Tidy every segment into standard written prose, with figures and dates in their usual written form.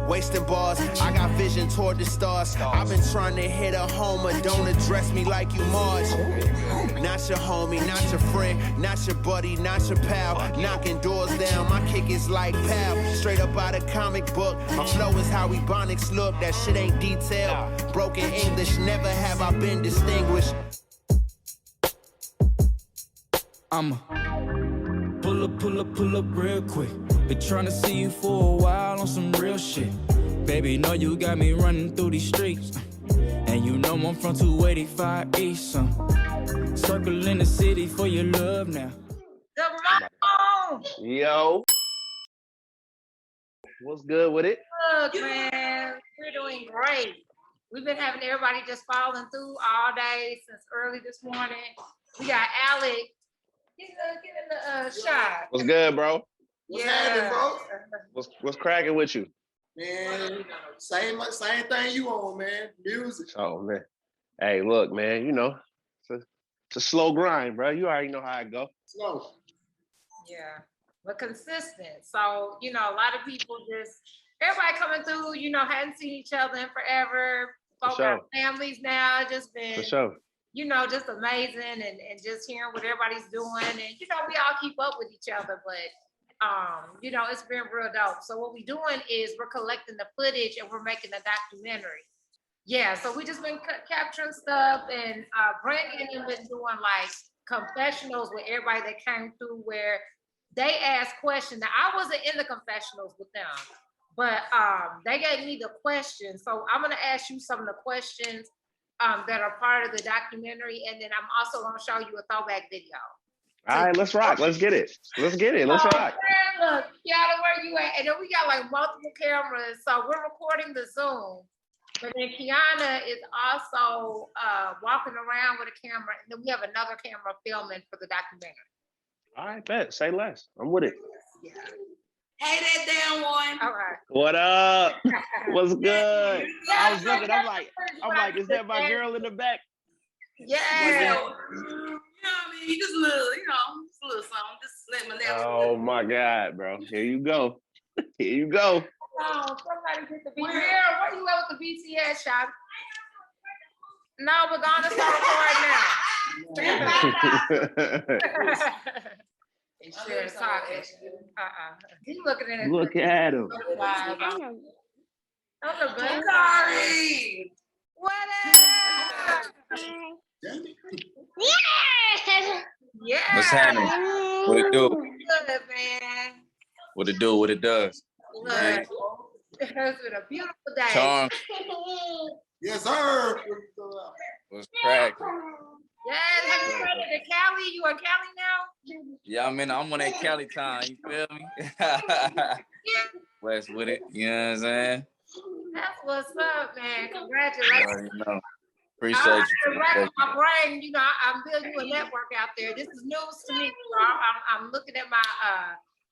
wasting bars. I got vision toward the stars. I've been trying to hit a homer. Don't address me like you Marge. Not your homie, not your friend, not your buddy, not your pal. Knocking doors down, my kick is like pal. Straight up out of comic book. My flow is how Ebonics look. That shit ain't detailed. Broken English, never have I been distinguished. I'ma pull up real quick. Been trying to see you for a while on some real shit. Baby, know you got me running through these streets. And you know I'm from 285 East. Circling the city for your love now. Yo. What's good with it? Good, man. We're doing great. We've been having everybody just falling through all day since early this morning. We got Alec. Get in the shot. What's good, bro? What's happening, bro? What's cracking with you? Man, same thing you on, man. Music. Oh, man. Hey, look, man, you know, it's a slow grind, bro. You already know how it go. Slow. Yeah, but consistent. So, you know, a lot of people everybody coming through, you know, hadn't seen each other in forever. Folks got families now, just been, For sure. you know, just amazing and just hearing what everybody's doing. And, you know, we all keep up with each other, but you know, it's been real dope. So what we're doing is we're collecting the footage and we're making a documentary. Yeah, so we just been capturing stuff, and Brandi and them been doing like confessionals with everybody that came through where they asked questions. Now I wasn't in the confessionals with them, but they gave me the questions. So I'm gonna ask you some of the questions that are part of the documentary, and then I'm also gonna show you a throwback video. All right, let's rock. Let's get it. Let's rock. Man, look, Kiana, where you at? And then we got like multiple cameras. So we're recording the Zoom. But then Kiana is also walking around with a camera. And then we have another camera filming for the documentary. All right, bet. Say less. I'm with it. Yeah. Hey, that damn one. All right. What up? What's good? I was looking. I'm like, is that my girl in the back? Yeah. You know what I mean? Just a little, just a little something. Just let my neck. Oh my God, bro. Here you go. Here you go. Oh, somebody get the BTS. Where you at with the BTS shot? No, we're gonna start recording now. He sure is talking. He's looking at it. Look at him. Bakari. What up? Yeah. What's happening? What it do? Good, man. What it do? What it does? Look, it's been a beautiful day. Charm. Yes, sir. What's cracking? Yes, have you been to Cali? You in Cali now? Yeah, I'm on that Cali time. You feel me? West with it. You know what I'm saying? That's what's up, man. Congratulations. You know. Appreciate you. Racking my brain, you know, I'm building a network out there. This is news to me. So I'm looking at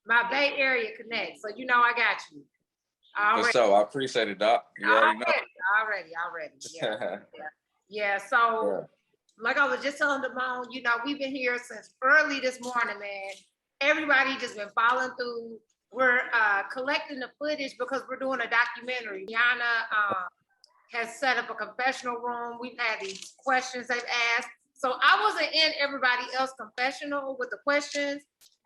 my Bay Area connect. So you know I got you. What's up? I appreciate it, Doc. You already know. Already. Yeah. So like I was just telling Damone, you know, we've been here since early this morning, man. Everybody just been following through. We're collecting the footage because we're doing a documentary. Kiana has set up a confessional room. We've had these questions they've asked. So I wasn't in everybody else's confessional with the questions,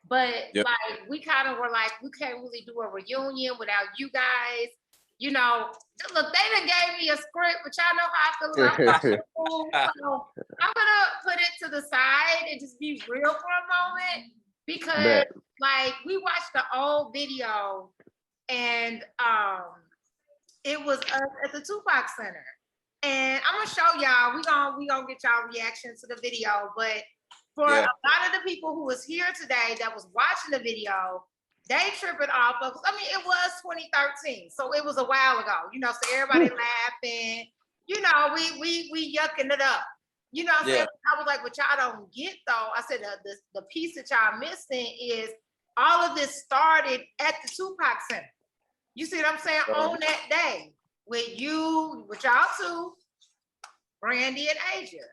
but like we kind of were like, we can't really do a reunion without you guys. You know, look, they done gave me a script, but y'all know how I feel about it. So I'm gonna put it to the side and just be real for a moment because like we watched the old video and it was at the Tupac Center. And I'm gonna show y'all, we gonna get y'all reaction to the video, but for a lot of the people who was here today that was watching the video, they tripping off of, I mean, it was 2013, so it was a while ago, you know, so everybody laughing, you know, we yucking it up. You know what I'm saying? I was like, what y'all don't get though, I said the piece that y'all missing is all of this started at the Tupac Center. You see what I'm saying? On that day with y'all too, Brandi and Asia.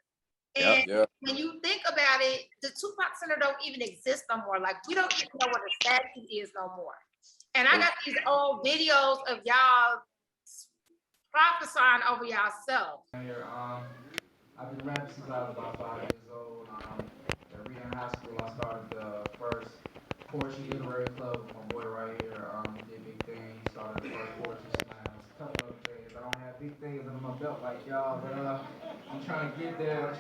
And when you think about it, the Tupac Center don't even exist no more. Like we don't even know what a statue is no more. And I got these old videos of y'all prophesying over yourself. I've been rapping since I was about 5 years old. At Reading High School, I started the first poetry literary club with my boy right here. He did big things. Started the first poetry slams. A couple other things. I don't have big things under my belt like y'all, but I'm trying to get there.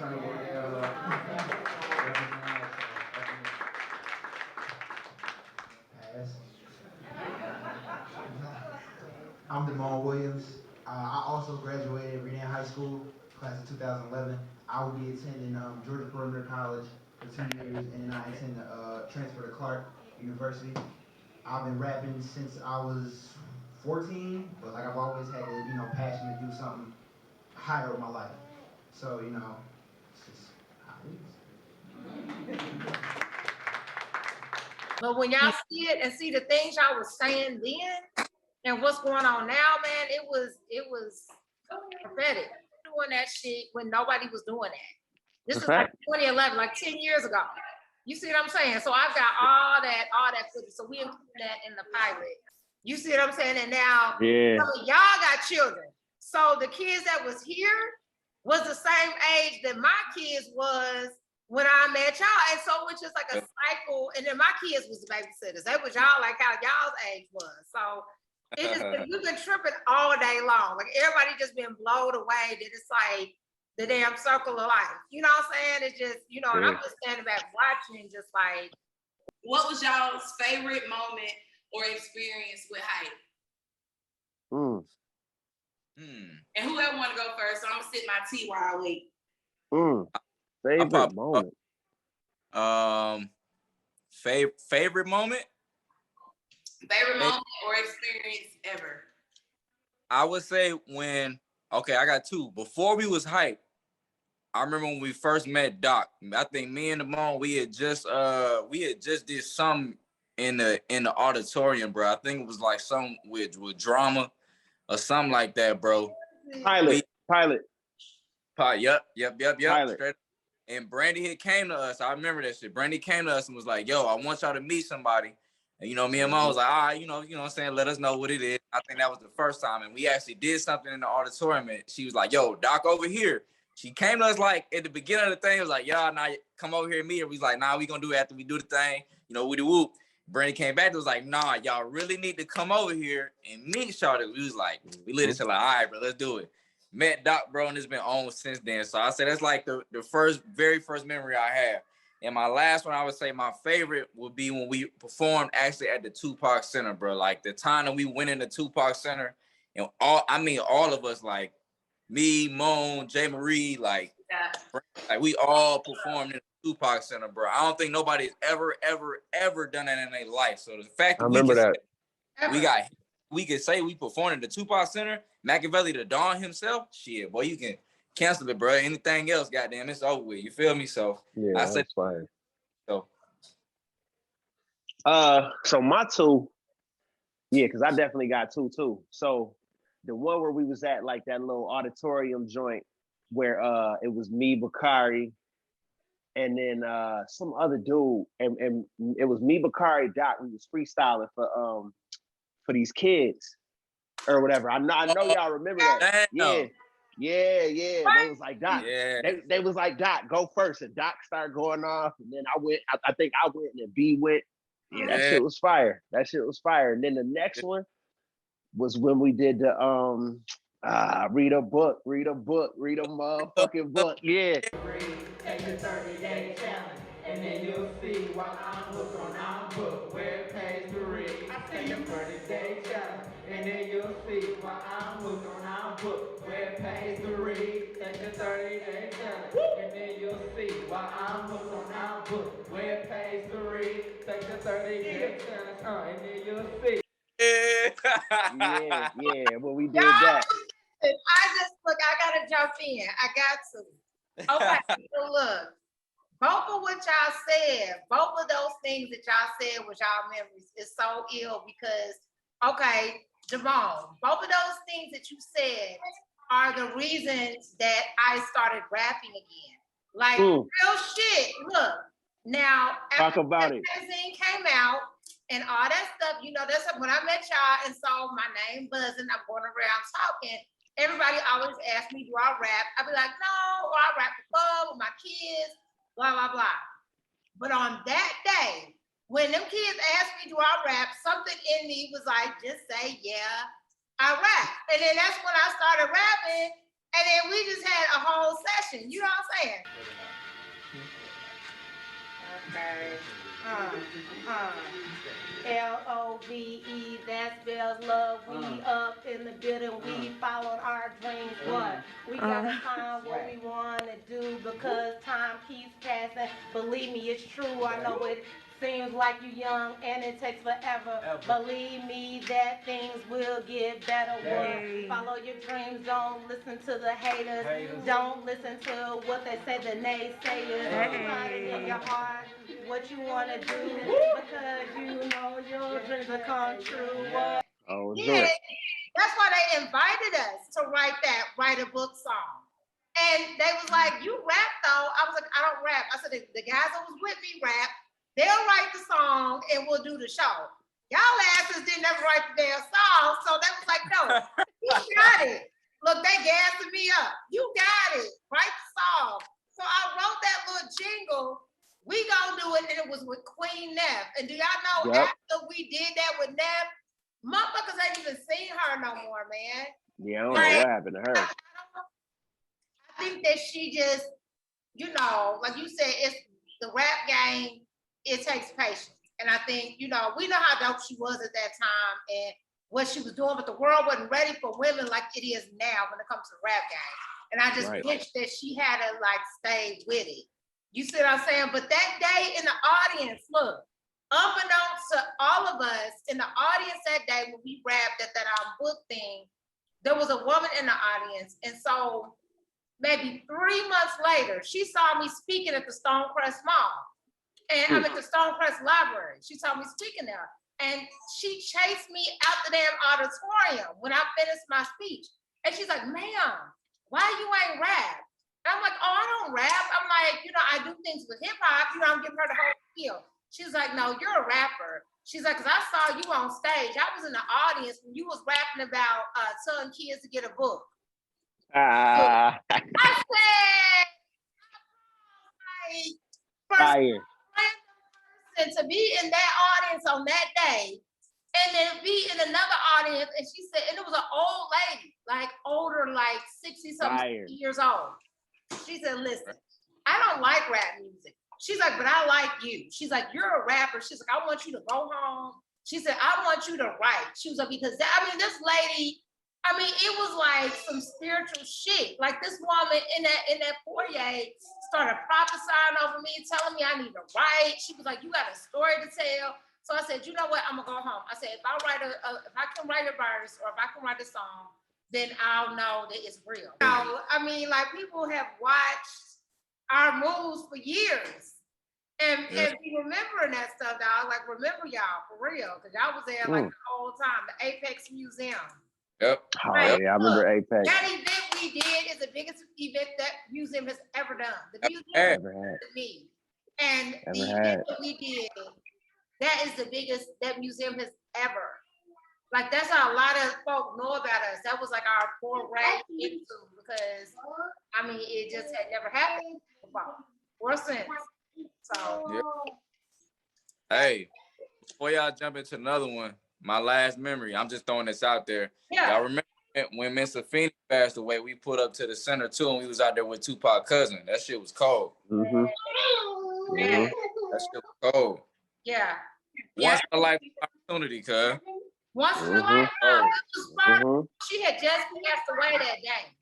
I'm Damone Williams. I also graduated Reading High School, class of 2011. I will be attending Georgia Perimeter College for 2 years, and then I intend to transfer to Clark University. I've been rapping since I was 14, but like I've always had a passion to do something higher in my life. So it's just how it is. But when y'all see it and see the things y'all was saying then and what's going on now, man, it was prophetic. Doing that shit when nobody was doing that. This is like 2011, like 10 years ago. You see what I'm saying? So I've got all that footage. So we include that in the pilot. You see what I'm saying? And now some of y'all got children. So the kids that was here was the same age that my kids was when I met y'all. And so it's just like a cycle. And then my kids was the babysitters. That was y'all like how y'all's age was. So it just we've been tripping all day long. Like everybody just been blown away that it's like the damn circle of life. You know what I'm saying? It's just, and I'm just standing back watching, just like. What was y'all's favorite moment or experience with H.Y.P.E? And whoever want to go first, so I'm gonna sit my tea while I wait. Favorite moment. Favorite moment? Favorite moment or experience ever? I would say I got two. Before we was H.Y.P.E, I remember when we first met Doc. I think me and Damone, we had just did something in the auditorium, bro. I think it was like something with drama or something like that, bro. Pilot. Yep. Pilot. And Brandi had came to us. I remember that shit. Brandi came to us and was like, "Yo, I want y'all to meet somebody." And me and Mom was like, "All right, you know what I'm saying? Let us know what it is." I think that was the first time, and we actually did something in the auditorium. And she was like, "Yo, Doc over here." She came to us like at the beginning of the thing. It was like, "Y'all, now come over here and meet her." We was like, "Nah, we gonna do it after we do the thing." Woody whoop. Brandi came back. It was like, "Nah, y'all really need to come over here and meet Charlotte." We was like, we lit it to like, "All right, bro, let's do it." Met Doc, bro, and it's been on since then. So I say that's like the very first memory I have. And my last one, I would say my favorite would be when we performed actually at the Tupac Center, bro. Like the time that we went in the Tupac Center, and all of us, like me, Moan, J. Marie, like we all performed in the Tupac Center, bro. I don't think nobody's ever done that in their life. So the fact that we can say we performed in the Tupac Center, Machiavelli the Don himself, shit, boy, you can cancel it, bro. Anything else, goddamn, it's over with. You feel me? So yeah, I said fine. So so my two, because I definitely got two too. So the one where we was at like that little auditorium joint where it was me, Bakari, and then some other dude, and it was me, Bakari, Doc. We was freestyling for these kids or whatever. I know y'all remember that. Damn. Yeah. They was like, Doc. Yeah. They was like, Doc, go first. And Doc started going off. And then I went, I think I went and then B went. Yeah, that shit was fire. And then the next one was when we did the read a motherfucking book. Yeah. Take the 30-day challenge, and then you'll see why I'm hooked on our book where it pays to read. Take the 30-day challenge, and then you'll see why I'm hooked on our book where it pays to read. Take the 30-day challenge, and then you'll see why I'm hooked on our book where it pays to read. Take the 30-day challenge, and then you'll see. Yeah, well, we did that. I gotta jump in. I got to. Okay, so look, both of what y'all said, both of those things that y'all said was y'all memories is so ill because, okay, Damone, both of those things that you said are the reasons that I started rapping again. Like, real shit. Look, now, Talk about it. Magazine came out, and all that stuff. You know, that's when I met y'all and saw my name buzzing, I'm going around talking. Everybody always asks me, do I rap? I'd be like, no, or I rap for fun with my kids, blah, blah, blah. But on that day, when them kids asked me, do I rap? Something in me was like, just say, yeah, I rap. And then that's when I started rapping. And then we just had a whole session. You know what I'm saying? Okay. Love, that spells love. We up in the building. We following our dreams. What? We gotta find what we want to do because time keeps passing. Believe me, it's true. I know it seems like you young and it takes forever. Believe me that things will get better. What? Follow your dreams. Don't listen to the haters. Don't listen to what they say, the naysayers. Find it in your heart what you want to do because you know your dreams will come true. What? Oh, yeah, that's why they invited us to write a book song. And they was like, you rap though? I was like, I don't rap. I said, the guys that was with me rap. They'll write the song and we'll do the show. Y'all asses didn't ever write the damn song. So they was like, no, you got it. Look, they gassing me up. You got it. Write the song. So I wrote that little jingle. We gonna do it, and it was with Queen Neff. And do y'all know after we did that with Neff, motherfuckers ain't even seen her no more, man. Yeah, I don't know what happened to her. I think that she just, you know, like you said, it's the rap game. It takes patience, and I think we know how dope she was at that time and what she was doing, but the world wasn't ready for women like it is now when it comes to the rap game. And I just wish that she had to stay with it. You see what I'm saying? But that day in the audience, look, unbeknownst to all of us in the audience that day when we rapped at that book thing, there was a woman in the audience. And so maybe 3 months later, she saw me speaking at the Stonecrest Mall. And I'm at the Stonecrest Library. She saw me speaking there. And she chased me out the damn auditorium when I finished my speech. And she's like, ma'am, why you ain't rap? I'm like, oh, I don't rap. I'm like, I do things with hip hop. I'm giving her the whole deal. She's like, no, you're a rapper. She's like, because I saw you on stage. I was in the audience when you was rapping about telling kids to get a book. I said, first person to be in that audience on that day, and then be in another audience. And she said, and it was an old lady, older, 60-something years old. She said, listen, I don't like rap music. She's like, but I like you. She's like, you're a rapper. She's like, I want you to go home. She said, I want you to write. She was like, because this lady, it was like some spiritual shit. Like this woman in that foyer started prophesying over me, telling me I need to write. She was like, you got a story to tell. So I said, you know what? I'm gonna go home. I said, if I can write a verse or if I can write a song, then I'll know that it's real. People have watched our moves for years. And be remembering that stuff, dog. Remember y'all, for real. Because y'all was there the whole time. The Apex Museum. Yep. Oh, yeah, I remember Apex. That event we did is the biggest event that museum has ever done. The museum ever had. Me. And the event that we did, that is the biggest that museum has ever. That's how a lot of folk know about us. That was our foray into, because it just had never happened before or since. So hey, before y'all jump into another one, my last memory, I'm just throwing this out there. Y'all remember when Miss Afeni passed away, we put up to the center too, and we was out there with Tupac cousin. That shit was cold. Mm-hmm. Yeah. That shit was cold. Yeah. Once in a lifetime opportunity, cuz. Once in a lifetime, it was fun. She had just passed away that day.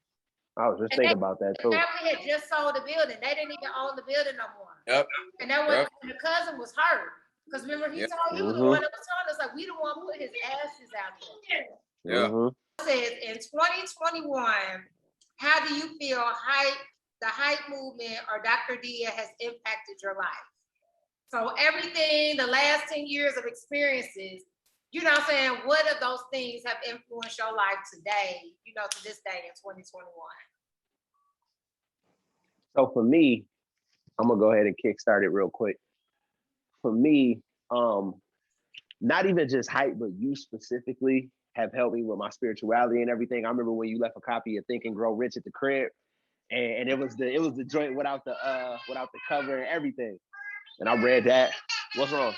I was just thinking about that too. The family had just sold the building. They didn't even own the building no more. Yep. And that was when the cousin was hurt. Because remember, he told he was the one that was telling us we the one put his ashes out there. Yeah. Says in 2021, how do you feel the H.Y.P.E movement or Dr. Dia has impacted your life? So everything, the last 10 years of experiences, what of those things have influenced your life today, to this day in 2021? So for me, I'm gonna go ahead and kickstart it real quick. For me, not even just H.Y.P.E, but you specifically have helped me with my spirituality and everything. I remember when you left a copy of Think and Grow Rich at the crib, and it was the joint without the cover and everything. And I read that. What's wrong?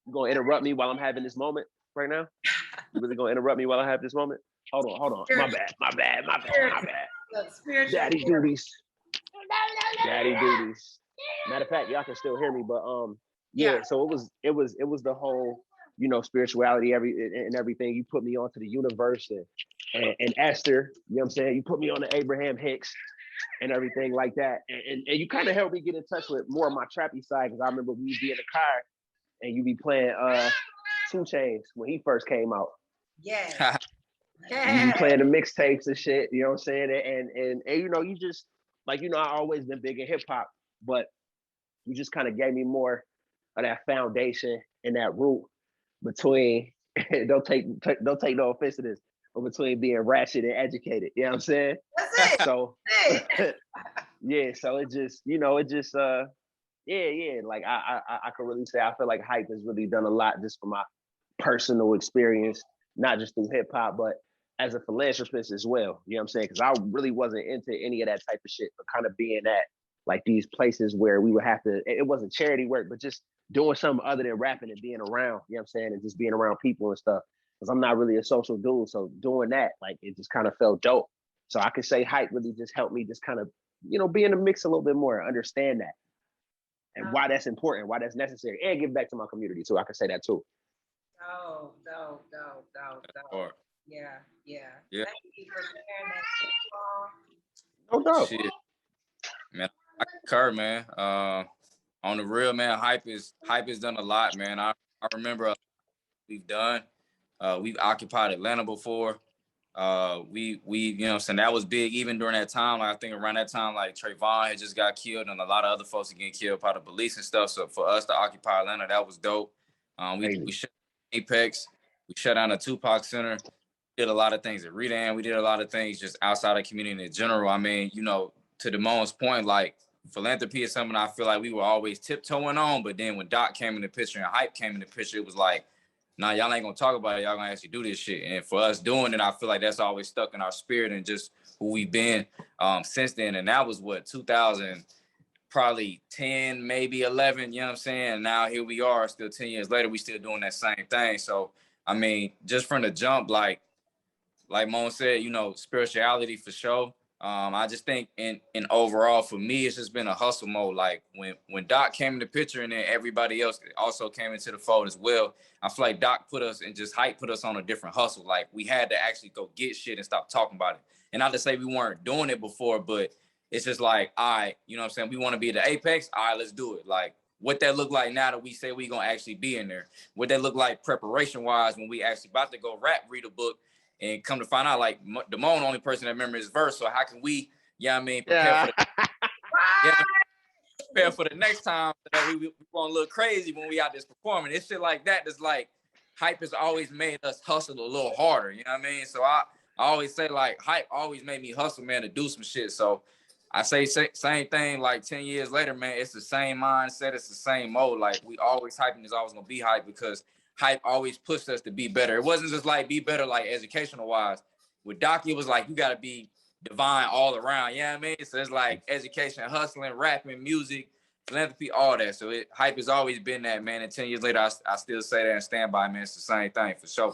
You gonna interrupt me while I'm having this moment right now? You really gonna interrupt me while I have this moment? Hold on. My bad. Daddy duties. Matter of fact, y'all can still hear me, but yeah. So it was the whole, you know, spirituality, and everything. You put me onto the universe and Esther. You know what I'm saying? You put me on the Abraham Hicks and everything like that, and you kind of helped me get in touch with more of my trappy side, because I remember we'd be in the car and you be playing 2 Chainz when he first came out. Yeah. You be playing the mixtapes and shit, you know what I'm saying? And you know, you just, like, you know, I always been big in hip hop, but you just kind of gave me more of that foundation and that root between don't take no offense to this, but between being ratchet and educated. You know what I'm saying? That's it. So yeah, so it just, you know, yeah. Like I could really say I feel like H.Y.P.E has really done a lot just for my personal experience, not just through hip hop, but as a philanthropist as well. You know what I'm saying? Because I really wasn't into any of that type of shit, but kind of being at like these places where we would have to, it wasn't charity work, but just doing something other than rapping and being around, you know what I'm saying? And just being around people and stuff. Because I'm not really a social dude. So doing that, like, it just kind of felt dope. So I could say H.Y.P.E really just helped me just kind of, you know, be in the mix a little bit more, understand that. And why that's important, why that's necessary, and give back to my community too. I could say that too. Oh, dope. Yeah. Thank you for sharing that. No doubt. Shit. Man, I concur, man. On the real, man, H.Y.P.E has done a lot, man. I remember we've done. We've occupied Atlanta before. We you know what I'm saying, that was big even during that time. Like, I think around that time, like, Trayvon had just got killed and a lot of other folks are getting killed by the police and stuff. So for us to occupy Atlanta, that was dope. We shut down Apex, we shut down the Tupac Center, did a lot of things at Redan. We did a lot of things just outside of community in general. I mean, you know, to Damone's point, like, philanthropy is something I feel like we were always tiptoeing on, but then when Doc came in the picture and H.Y.P.E came in the picture, it was like, nah, y'all ain't gonna talk about it. Y'all gonna actually do this shit. And for us doing it, I feel like that's always stuck in our spirit and just who we've been since then. And that was what, 2000, probably 10, maybe 11, you know what I'm saying? And now here we are, still 10 years later, we still doing that same thing. So, I mean, just from the jump, like Moan said, you know, spirituality for sure. I just think in overall for me, it's just been a hustle mode. Like when Doc came in the picture and then everybody else also came into the fold as well. I feel like Doc put us and just H.Y.P.E put us on a different hustle. Like, we had to actually go get shit and stop talking about it. And not to say we weren't doing it before, but it's just like, all right, you know what I'm saying? We want to be at the apex. All right, let's do it. Like, what that look like now that we say we gonna actually be in there? What that look like preparation wise when we actually about to go read a book? And come to find out, like, Damone, the only person that remembers his verse. So how can we, prepare for the next time that we gonna look crazy when we out this performing? It's shit like that. That's like, H.Y.P.E has always made us hustle a little harder. You know what I mean? So I always say, like, H.Y.P.E always made me hustle, man, to do some shit. So I say same thing, like 10 years later, man, it's the same mindset. It's the same mode. Like, we always H.Y.P.E is always gonna be H.Y.P.E because H.Y.P.E always pushed us to be better. It wasn't just like be better, like educational wise. With Doc, it was like, you got to be divine all around. You know what I mean? So it's like education, hustling, rapping, music, philanthropy, all that. So H.Y.P.E has always been that, man. And 10 years later, I still say that and stand by, man. It's the same thing for sure.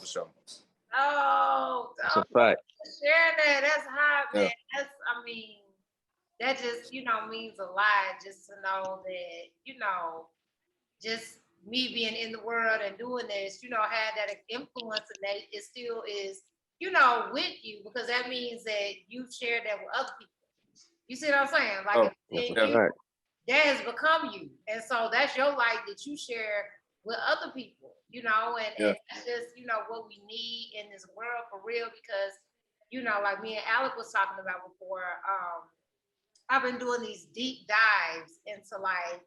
Oh, that's a fact. Share that. That's hot, man. Yeah. That just, you know, means a lot, just to know that, you know, just me being in the world and doing this, you know, had that influence, and that it still is, you know, with you, because that means that you share that with other people. You see what I'm saying? Like, that has become you. And so that's your life that you share with other people, you know, and that's just, you know, what we need in this world for real, because, you know, like me and Alec was talking about before, I've been doing these deep dives into, like,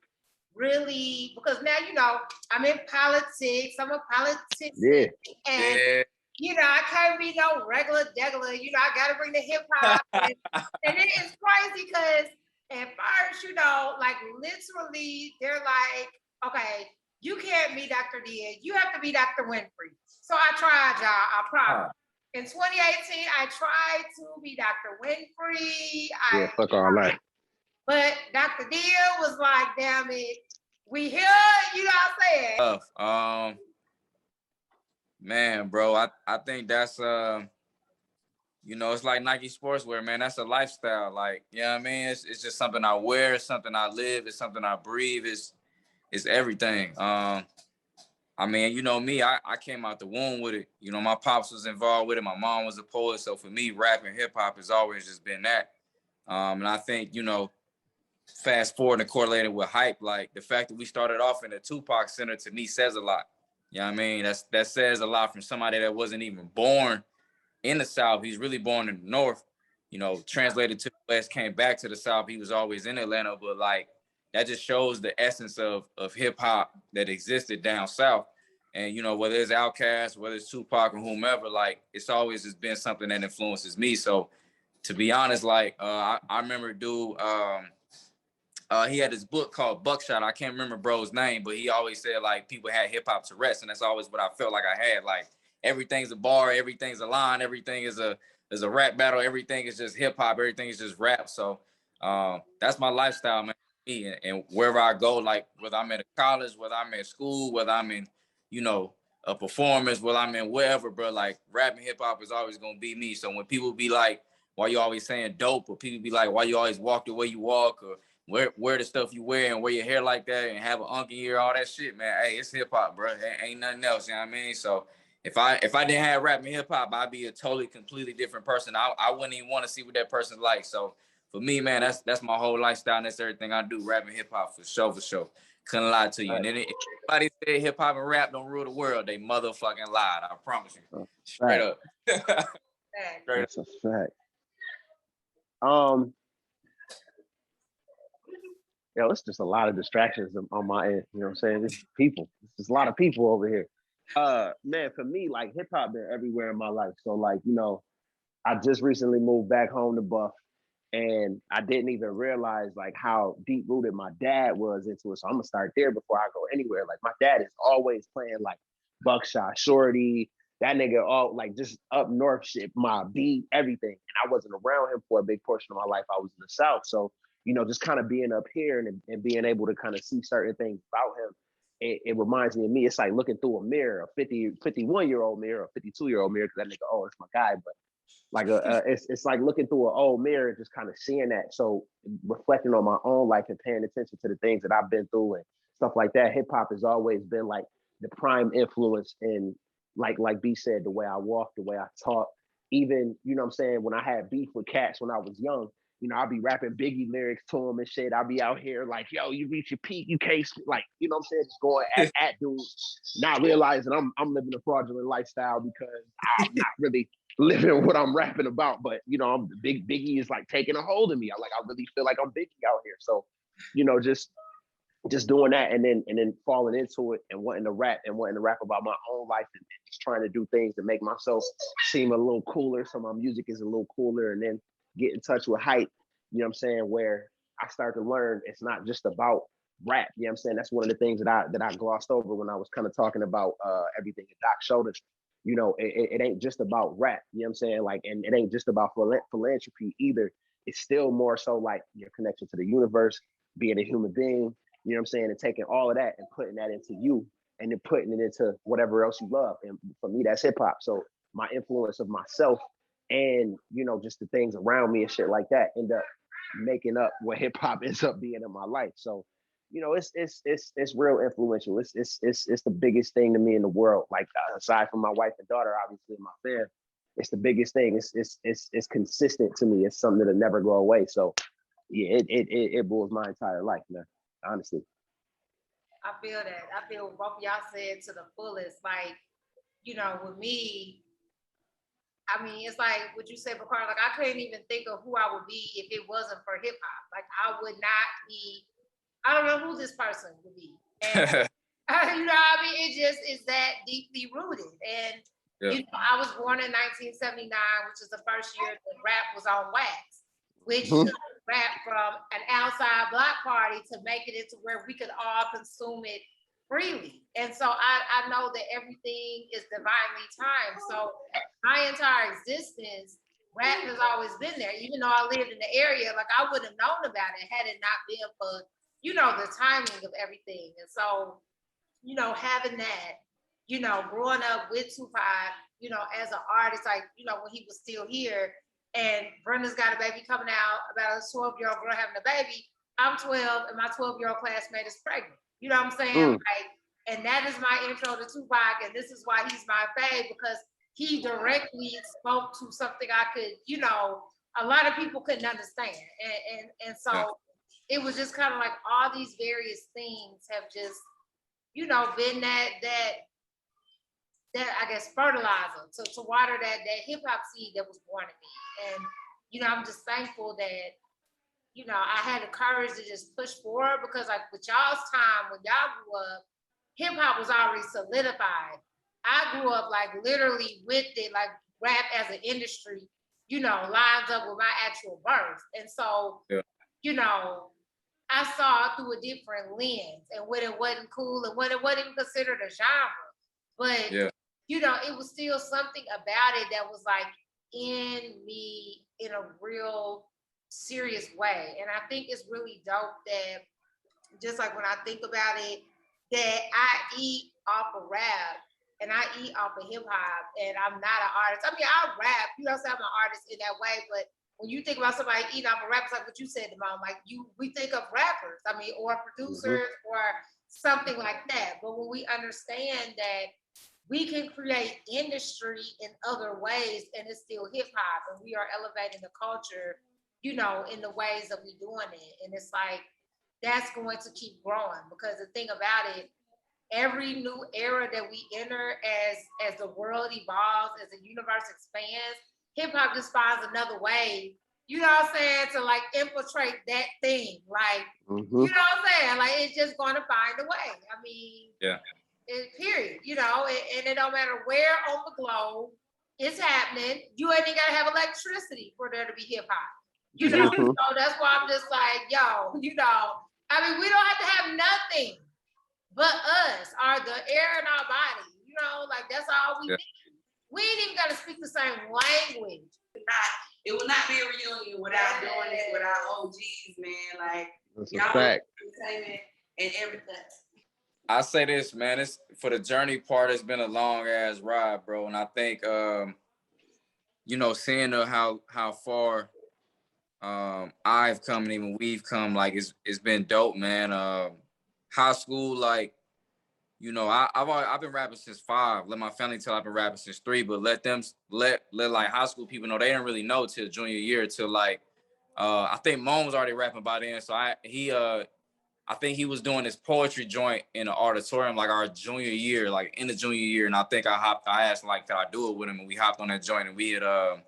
really, because now, you know, I'm in politics, I'm a politician, and you know, I can't be no regular, you know, I gotta bring the hip hop, and it is crazy because at first, you know, like, literally, they're like, okay, you can't be Dr. Digg. You have to be Dr. Winfrey. So I tried, y'all. I promise. In 2018, I tried to be Dr. Winfrey. Fuck all that. But Dr. Digg was like, damn it, we here, you know what I'm saying? Man, bro, I think that's you know, it's like Nike sportswear, man. That's a lifestyle. Like, you know what I mean? It's just something I wear, it's something I live, it's something I breathe, it's everything. I mean, you know me, I came out the womb with it. You know, my pops was involved with it. My mom was a poet. So for me, rap and hip hop has always just been that. And I think, you know, fast forward and correlated with H.Y.P.E, like the fact that we started off in the Tupac Center to me says a lot. You know what I mean? That says a lot from somebody that wasn't even born in the South. He's really born in the North, you know, translated to the West, came back to the South. He was always in Atlanta, but like, that just shows the essence of hip hop that existed down South. And, you know, whether it's Outkast, whether it's Tupac or whomever, like, it's always just been something that influences me. So to be honest, like, I remember dude, he had this book called Buckshot. I can't remember bro's name, but he always said like people had hip hop Tourette's, and that's always what I felt like I had. Like, everything's a bar, everything's a line, everything is a rap battle, everything is just hip hop, everything is just rap. So that's my lifestyle, man. And wherever I go, like whether I'm in a college, whether I'm in school, whether I'm in, you know, a performance, whether I'm in wherever, bro, like rap and hip hop is always gonna be me. So when people be like, why you always saying dope, or people be like, why you always walk the way you walk, or wear the stuff you wear and wear your hair like that and have an unky ear, all that shit, man. Hey, it's hip hop, bro. Ain't nothing else, you know what I mean? So if I didn't have rap and hip hop, I'd be a totally completely different person. I wouldn't even want to see what that person's like. So for me, man, that's my whole lifestyle, and that's everything I do, rap and hip hop for sure. Couldn't lie to you. And then if anybody say hip hop and rap don't rule the world, they motherfucking lied. I promise you. Straight up. That's a fact. Yo, it's just a lot of distractions on my end. You know what I'm saying? It's people. It's just a lot of people over here. Man, for me, like hip hop been everywhere in my life. So like, you know, I just recently moved back home to Buff, and I didn't even realize like how deep rooted my dad was into it. So I'm gonna start there before I go anywhere. Like my dad is always playing like Buckshot, Shorty, that nigga all like just up north shit, my beat, everything. And I wasn't around him for a big portion of my life. I was in the South. So, you know, just kind of being up here and being able to kind of see certain things about him, it reminds me of me. It's like looking through a mirror, a 51-year-old mirror, a 52-year-old mirror, because that nigga, oh, it's my guy. But like it's like looking through an old mirror and just kind of seeing that. So reflecting on my own life and paying attention to the things that I've been through and stuff like that. Hip hop has always been like the prime influence in like B said, the way I walk, the way I talk. Even, you know what I'm saying, when I had beef with cats when I was young, you know, I'll be rapping Biggie lyrics to him and shit. I'll be out here like, yo, you reach your peak, you can't, like, you know what I'm saying, just going at dudes, not realizing I'm living a fraudulent lifestyle because I'm not really living what I'm rapping about. But, you know, I'm Biggie is like taking a hold of me. I really feel like I'm Biggie out here. So, you know, just doing that and then falling into it and wanting to rap about my own life and just trying to do things to make myself seem a little cooler. So my music is a little cooler, and then get in touch with H.Y.P.E, you know what I'm saying, where I start to learn it's not just about rap. You know what I'm saying? That's one of the things that I glossed over when I was kind of talking about everything that Doc showed us. You know, it ain't just about rap, you know what I'm saying? Like, and it ain't just about philanthropy either. It's still more so like your connection to the universe, being a human being, you know what I'm saying, and taking all of that and putting that into you and then putting it into whatever else you love. And for me, that's hip hop. So my influence of myself and, you know, just the things around me and shit like that end up making up what hip hop ends up being in my life. So, you know, it's real influential. It's the biggest thing to me in the world. Like aside from my wife and daughter, obviously my fam, it's the biggest thing. It's consistent to me. It's something that'll never go away. So yeah, it rules my entire life, man. Honestly. I feel that. I feel what both of y'all said to the fullest. Like, you know, with me, I mean, it's like what you said, Bakari, like I couldn't even think of who I would be if it wasn't for hip hop. Like I would not be, I don't know who this person would be. And you know what I mean? It just is that deeply rooted. And you know, I was born in 1979, which is the first year that rap was on wax, which took rap from an outside block party to make it into where we could all consume it freely. And so I know that everything is divinely timed. So my entire existence, rap has always been there. Even though I lived in the area, like I wouldn't have known about it had it not been for, you know, the timing of everything. And so, you know, having that, you know, growing up with Tupac, you know, as an artist, like, you know, when he was still here, and Brenda's got a baby coming out, about a 12-year-old girl having a baby. I'm 12 and my 12-year-old classmate is pregnant. You know what I'm saying? Like, and that is my intro to Tupac, and this is why he's my fave, because he directly spoke to something I could, you know, a lot of people couldn't understand. And so it was just kind of like all these various things have just, you know, been that I guess fertilizer to water that hip hop seed that was born in me. And, you know, I'm just thankful that, you know, I had the courage to just push forward, because like with y'all's time, when y'all grew up, hip hop was already solidified. I grew up like literally with it, like rap as an industry, you know, lines up with my actual birth. And so, you know, I saw it through a different lens, and when it wasn't cool and when it wasn't even considered a genre. But, you know, it was still something about it that was like in me in a real serious way. And I think it's really dope that, just like when I think about it, that I eat off of rap and I eat off of hip hop, and I'm not an artist. I mean, I rap, you know, so I'm an artist in that way, but when you think about somebody eating off of rap, it's like what you said, Damone, like we think of rappers, I mean, or producers or something like that. But when we understand that we can create industry in other ways and it's still hip hop, and we are elevating the culture, you know, in the ways that we're doing it. And it's like, that's going to keep growing, because the thing about it, every new era that we enter as the world evolves, as the universe expands, hip hop just finds another way, you know what I'm saying, to like infiltrate that thing. Like, you know what I'm saying? Like, it's just going to find a way. I mean, period, you know, and it don't matter where on the globe it's happening. You ain't even gotta have electricity for there to be hip hop. You know, so that's why I'm just like, yo, you know, I mean, we don't have to have nothing but us, or the air in our body, you know, like that's all we need. We ain't even gotta speak the same language. It will not be a reunion without doing it with our OGs, man. Like, that's a fact. And everything. I say this, man, it's for the journey part, it's been a long ass ride, bro. And I think you know, seeing how far I've come and even we've come, like it's been dope, man. High school, like, you know, I've been rapping since 5. Let my family tell I've been rapping since 3, but let like high school people know they didn't really know till junior year, till like I think Moan was already rapping by then. So I think he was doing this poetry joint in the auditorium like our junior year, like in the junior year. And I think I asked like, could I do it with him? And we hopped on that joint, and we had I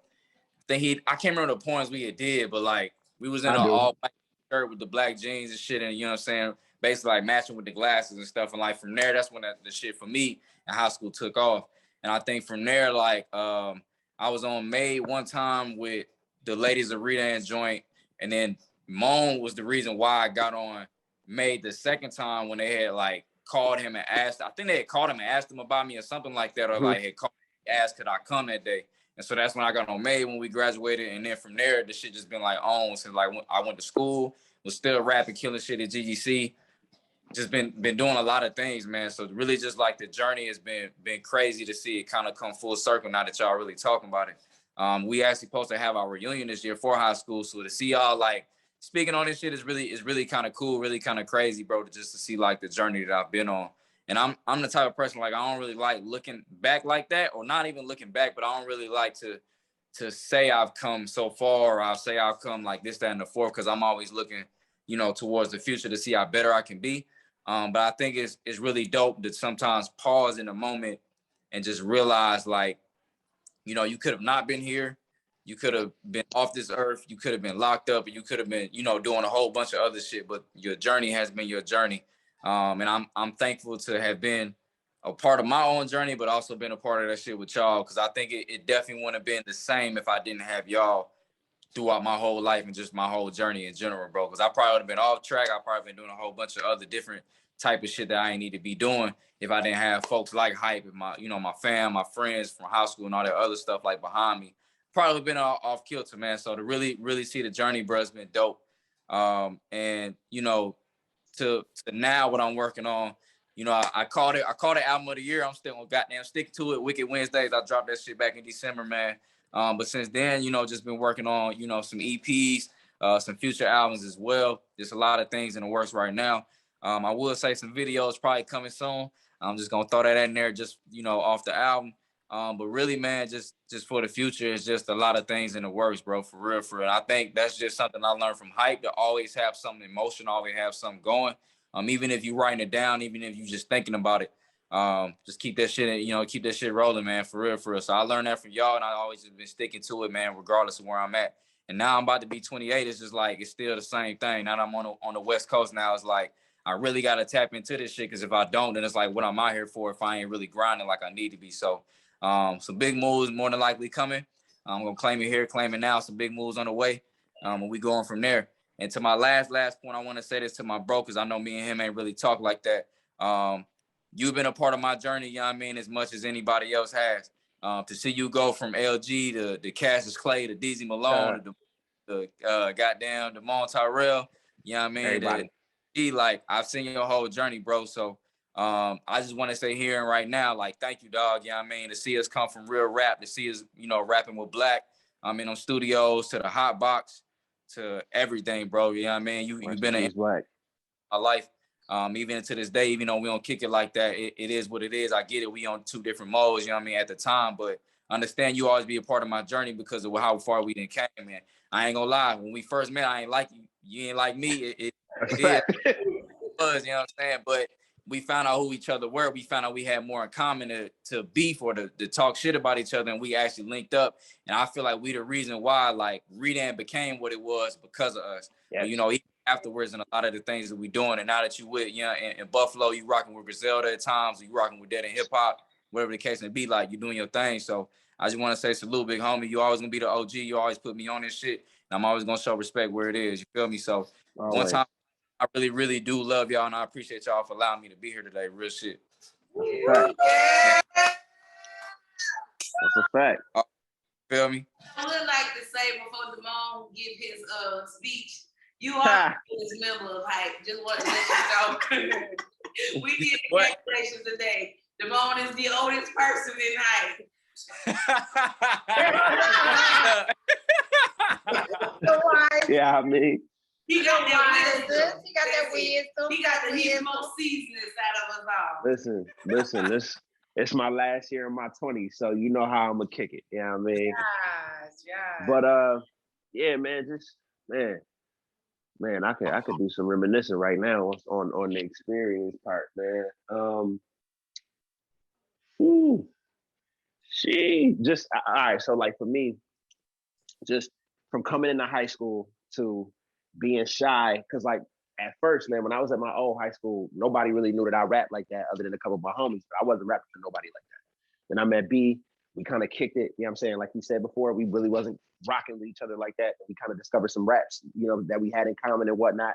can't remember the poems we had did, but like we was in an all black shirt with the black jeans and shit, and you know what I'm saying, basically like matching with the glasses and stuff. And like from there, that's when the shit for me in high school took off. And I think from there, like I was on Made one time with the ladies of Rita and joint, and then Moan was the reason why I got on Made the second time, when they had like called him and asked, I think they had called him and asked him about me or something like that, or like had called me and asked could I come that day. And so that's when I got on Made when we graduated. And then from there, the shit just been like on since like when I went to school, was still rapping, killing shit at GGC. Just been doing a lot of things, man. So really just like the journey has been crazy to see it kind of come full circle now that y'all really talking about it. We actually supposed to have our reunion this year for high school. So to see y'all like speaking on this shit is really kind of cool, really kind of crazy, bro, to see like the journey that I've been on. And I'm the type of person, like, I don't really like looking back like that, or not even looking back, but I don't really like to say I've come so far, or I'll say I've come like this, that, and the fourth, because I'm always looking, you know, towards the future to see how better I can be. But I think it's really dope to sometimes pause in a moment and just realize, like, you know, you could have not been here. You could have been off this earth. You could have been locked up, and you could have been, you know, doing a whole bunch of other shit. But your journey has been your journey. And I'm thankful to have been a part of my own journey, but also been a part of that shit with y'all, because I think it definitely wouldn't have been the same if I didn't have y'all throughout my whole life and just my whole journey in general, bro. Because I probably would have been off track. I probably been doing a whole bunch of other different type of shit that I ain't need to be doing if I didn't have folks like H.Y.P.E and my, you know, my fam, my friends from high school and all that other stuff like behind me. Probably been off kilter, man. So to really see the journey, bro, has been dope. And you know, to now what I'm working on, you know, I called it album of the year. I'm still goddamn sticking to it. Wicked Wednesdays. I dropped that shit back in December, man. But since then, you know, just been working on, you know, some EPs, some future albums as well. There's a lot of things in the works right now. I will say some videos probably coming soon. I'm just gonna throw that in there, just, you know, off the album. But really, man, just for the future, it's just a lot of things in the works, bro. For real, for real. I think that's just something I learned from H.Y.P.E to always have something in motion, always have something going. Even if you writing it down, even if you just thinking about it, just keep that shit, you know, keep that shit rolling, man. For real, for real. So I learned that from y'all, and I always have been sticking to it, man, regardless of where I'm at. And now I'm about to be 28. It's just like it's still the same thing. Now that I'm on the West Coast now, it's like I really got to tap into this shit, because if I don't, then it's like, what am I here for if I ain't really grinding like I need to be? So some big moves more than likely coming. I'm gonna claim it here, claim it now. Some big moves on the way, and we going from there. And to my last point, I want to say this to my bro, because I know me and him ain't really talk like that. You've been a part of my journey, you know what I mean, as much as anybody else has. To see you go from LG to Cassius Clay to DZ Malone to goddamn Damone Tyrell, you know what I mean? Everybody. Like, I've seen your whole journey, bro. So I just want to say here and right now, like, thank you, dog. You know what I mean? To see us come from real rap, to see us, you know, rapping with Black. I mean, on studios, to the hot box, to everything, bro. You know what I mean? You've been in my life. Even to this day, even though we don't kick it like that, it is what it is. I get it. We on two different modes, you know what I mean, at the time. But understand you always be a part of my journey because of how far we done came, man. I ain't gonna lie. When we first met, I ain't like you. You ain't like me. It was, you know what I'm saying? But we found out who each other were. We found out we had more in common to beef or to talk shit about each other, and we actually linked up. And I feel like we the reason why, like, Redan became what it was because of us. Yes. And, you know, afterwards and a lot of the things that we doing, and now that you with, you know, in Buffalo, you rocking with Griselda at times, you rocking with Dead and Hip Hop, whatever the case may be, like, you doing your thing. So I just want to say salute, big homie. You always gonna be the OG. You always put me on this shit, and I'm always gonna show respect where it is. You feel me? So one time, I really, really do love y'all, and I appreciate y'all for allowing me to be here today. Real shit. That's a fact. Feel me? I would like to say before Damone give his speech, you are this member of H.Y.P.E. Just want to let you know. We did the calculations today. Damone is the oldest person in H.Y.P.E. Yeah, I mean. He got that wisdom. He got that wisdom. He got the most seasoned out of us all. Listen, it's my last year in my 20s, so you know how I'm gonna kick it. You know what I mean? Yes. But yeah, man, man, I could do some reminiscing right now on the experience part, man. Just all right. So like for me, just from coming into high school to being shy, because like at first, man, when I was at my old high school, nobody really knew that I rapped like that other than a couple of my homies. But I wasn't rapping for nobody like that. Then I met B, we kind of kicked it, you know what I'm saying? Like he said before, we really wasn't rocking with each other like that. We kind of discovered some raps, you know, that we had in common and whatnot.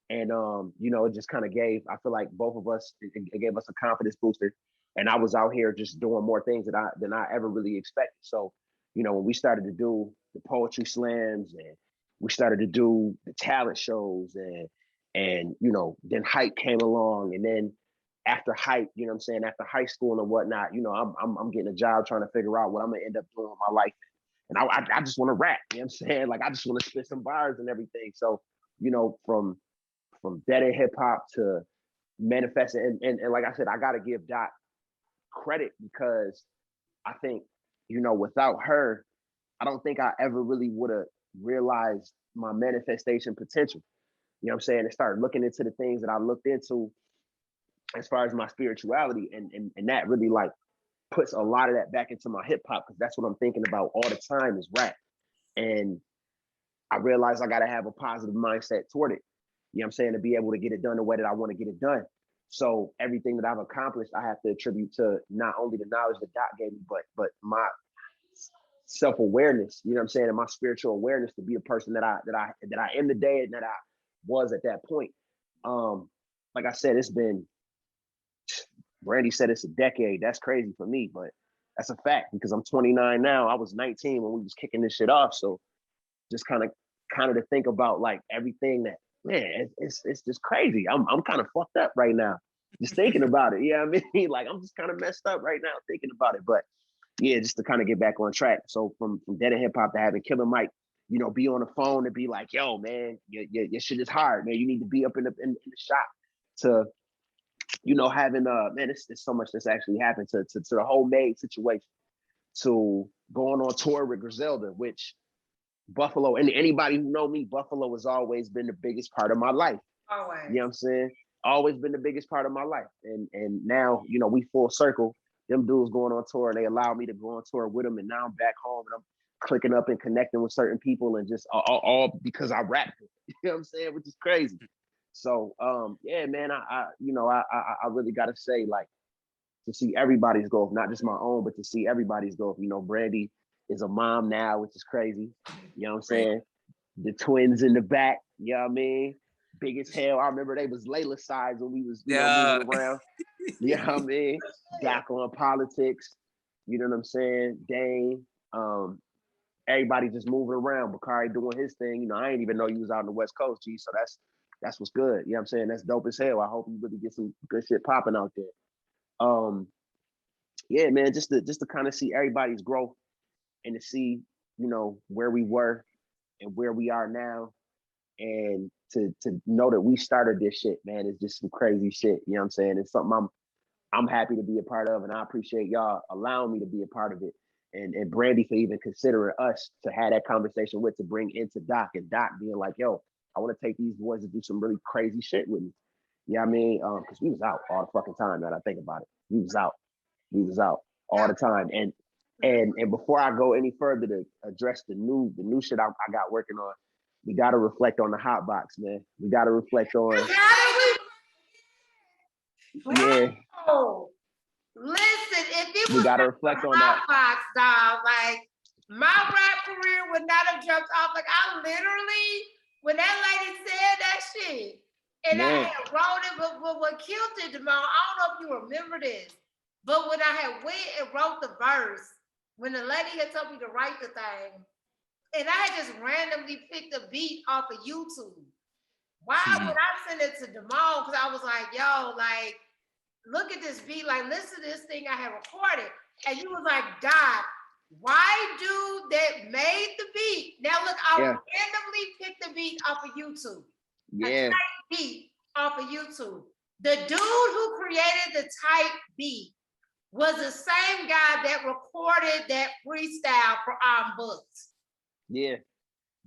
And you know, it just kind of I feel like both of us, it gave us a confidence booster. And I was out here just doing more things than I ever really expected. So, you know, when we started to do the poetry slams and we started to do the talent shows and you know, then H.Y.P.E came along, and then after H.Y.P E, you know what I'm saying, after high school and whatnot, you know, I'm getting a job trying to figure out what I'm gonna end up doing with my life. And I just want to rap, you know what I'm saying? Like I just want to spit some bars and everything. So, you know, from Dead and Hip Hop to manifesting, and like I said, I gotta give Dot credit, because I think, you know, without her, I don't think I ever really would have realized my manifestation potential. You know what I'm saying? And started looking into the things that I looked into as far as my spirituality, and that really like puts a lot of that back into my hip hop, because that's what I'm thinking about all the time is rap. And I realized I gotta have a positive mindset toward it. You know what I'm saying? To be able to get it done the way that I want to get it done. So everything that I've accomplished, I have to attribute to not only the knowledge that Dot gave me, but my self-awareness, you know what I'm saying, and my spiritual awareness to be a person that I am today and that I was at that point. like I said, it's been, Brandi said it's a decade. That's crazy for me, but that's a fact because I'm 29 now. I was 19 when we was kicking this shit off. So just kind of to think about like everything that, man, it's just crazy. I'm kind of fucked up right now just thinking about it. Yeah, you know what I mean? Like I'm just kind of messed up right now thinking about it. But yeah, just to kind of get back on track. So from Dead End Hip Hop to having Killer Mike, you know, be on the phone and be like, yo, man, your shit is hard, man. You need to be up in the shop to, you know, having man, it's so much that's actually happened to the whole Made situation, to going on tour with Griselda, which Buffalo, and anybody who know me, Buffalo has always been the biggest part of my life. Always. You know what I'm saying? Always been the biggest part of my life. And now, you know, we full circle. Them dudes going on tour, and they allow me to go on tour with them. And now I'm back home and I'm clicking up and connecting with certain people, and just all because I rap. You know what I'm saying? Which is crazy. So yeah, man, I really gotta say, like, to see everybody's growth, not just my own, but to see everybody's growth. You know, Brandi is a mom now, which is crazy. You know what I'm saying? The twins in the back, you know what I mean? Big as hell. I remember they was Layla size when we was, you know, moving around. You know what I mean? Doc on politics, you know what I'm saying? Dane, everybody just moving around. Bakari doing his thing. You know, I didn't even know he was out on the West Coast, G. So that's what's good. You know what I'm saying? That's dope as hell. I hope you really get some good shit popping out there. Yeah, man, just to kind of see everybody's growth and to see, you know, where we were and where we are now, and to know that we started this shit, man, is just some crazy shit. You know what I'm saying? It's something I'm happy to be a part of, and I appreciate y'all allowing me to be a part of it. And Brandi for even considering us to have that conversation with, to bring into Doc, and Doc being like, yo, I want to take these boys to do some really crazy shit with me. You know what I mean? Because we was out all the fucking time, now that I think about it. We was out all the time. And before I go any further to address the new shit I got working on, we got to reflect on the hot box, man. We got to reflect on. Yeah. Oh, listen, if it was we got to reflect on that. Hot box, dog, like my rap career would not have jumped off. Like I literally, when that lady said that shit, and I had wrote it, but what killed it, Damone, I don't know if you remember this, but when I had went and wrote the verse, when the lady had told me to write the thing, and I had just randomly picked a beat off of YouTube. Why would I send it to Damone? Because I was like, yo, like, look at this beat, like, listen to this thing I had recorded. And you was like, Doc, why dude that made the beat? Now look, I randomly picked the beat off of YouTube. Yeah. A type beat off of YouTube. The dude who created the type beat was the same guy that recorded that freestyle for Books. Yeah.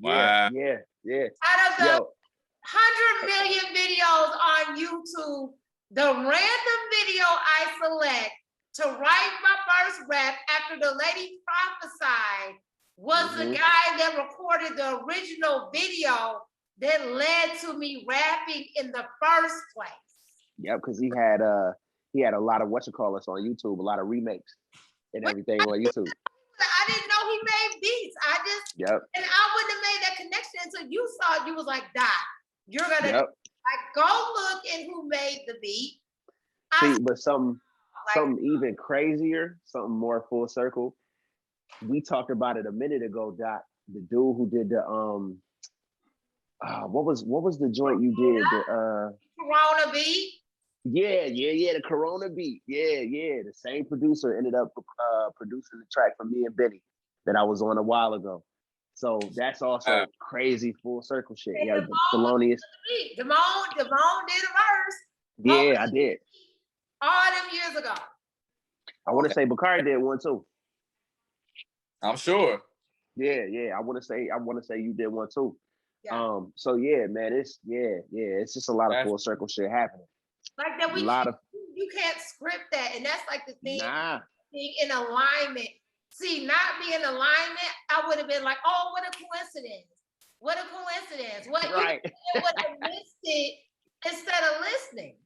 Wow. Yeah. Out of the 100 million videos on YouTube, the random video I select to write my first rap after the lady prophesied was the guy that recorded the original video that led to me rapping in the first place. Yeah, because he had a lot of whatchamacallits on YouTube, a lot of remakes and everything on YouTube. I didn't know he made beats. And I wouldn't have made that connection until you saw it. You was like, Doc, you're gonna like go look at who made the beat. See, but something even crazier, something more full circle. We talked about it a minute ago, Doc. The dude who did the what was the joint you did? The Corona beat. Yeah, the Corona beat. Yeah. The same producer ended up producing the track for me and Benny that I was on a while ago. So that's also crazy full circle shit. Yeah, Thelonious. Damone did a verse. Yeah, I did. All them years ago. I want to say Bakari did one too. I'm sure. Yeah. I want to say you did one too. Yeah. So yeah, man, it's just a lot of full circle shit happening. Like that, you can't script that, and that's like the thing. Being in alignment. See, not being in alignment, I would have been like, "Oh, what a coincidence! What a coincidence!" What right? You would have missed it instead of listening,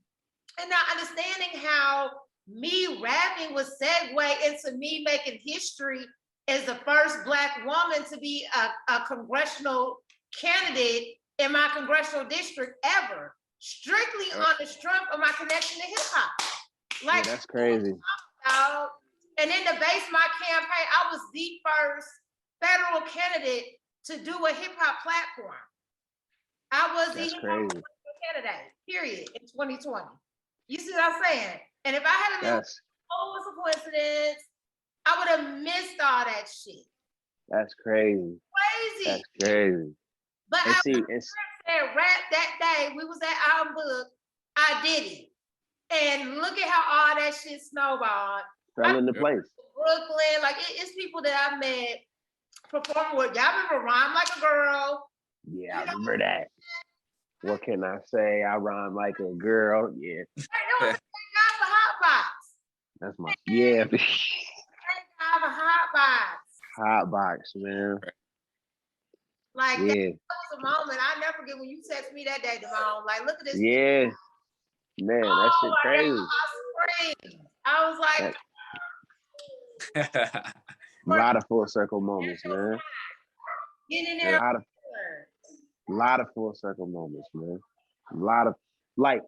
and not understanding how me rapping was segue into me making history as the first Black woman to be a congressional candidate in my congressional district ever. strictly on the strength of my connection to hip hop. Like, that's crazy. And then to base my campaign, I was the first federal candidate to do a hip hop platform. I was the hip hop candidate, period, in 2020. You see what I'm saying? And if I had been, oh, it's a coincidence, I would have missed all that shit. That's crazy. That's crazy. But I said rap that day, we was at our book, I did it. And look at how all that shit snowballed. Fell into place. Brooklyn, like it's people that I met performing with. Y'all remember Rhyme Like a Girl? Yeah, I remember that. What can I say? I rhyme like a girl. Yeah. That was the guy for Hot Box. That's my yeah. Thank God for Hot Box. Hot Box, man. Like that was a moment I never forget when you text me that day, Damone. Like, look at this. Yeah. Man, that shit crazy. God, I was like, a lot of full circle moments, man. Get in there. A lot of full circle moments, man. A lot of like,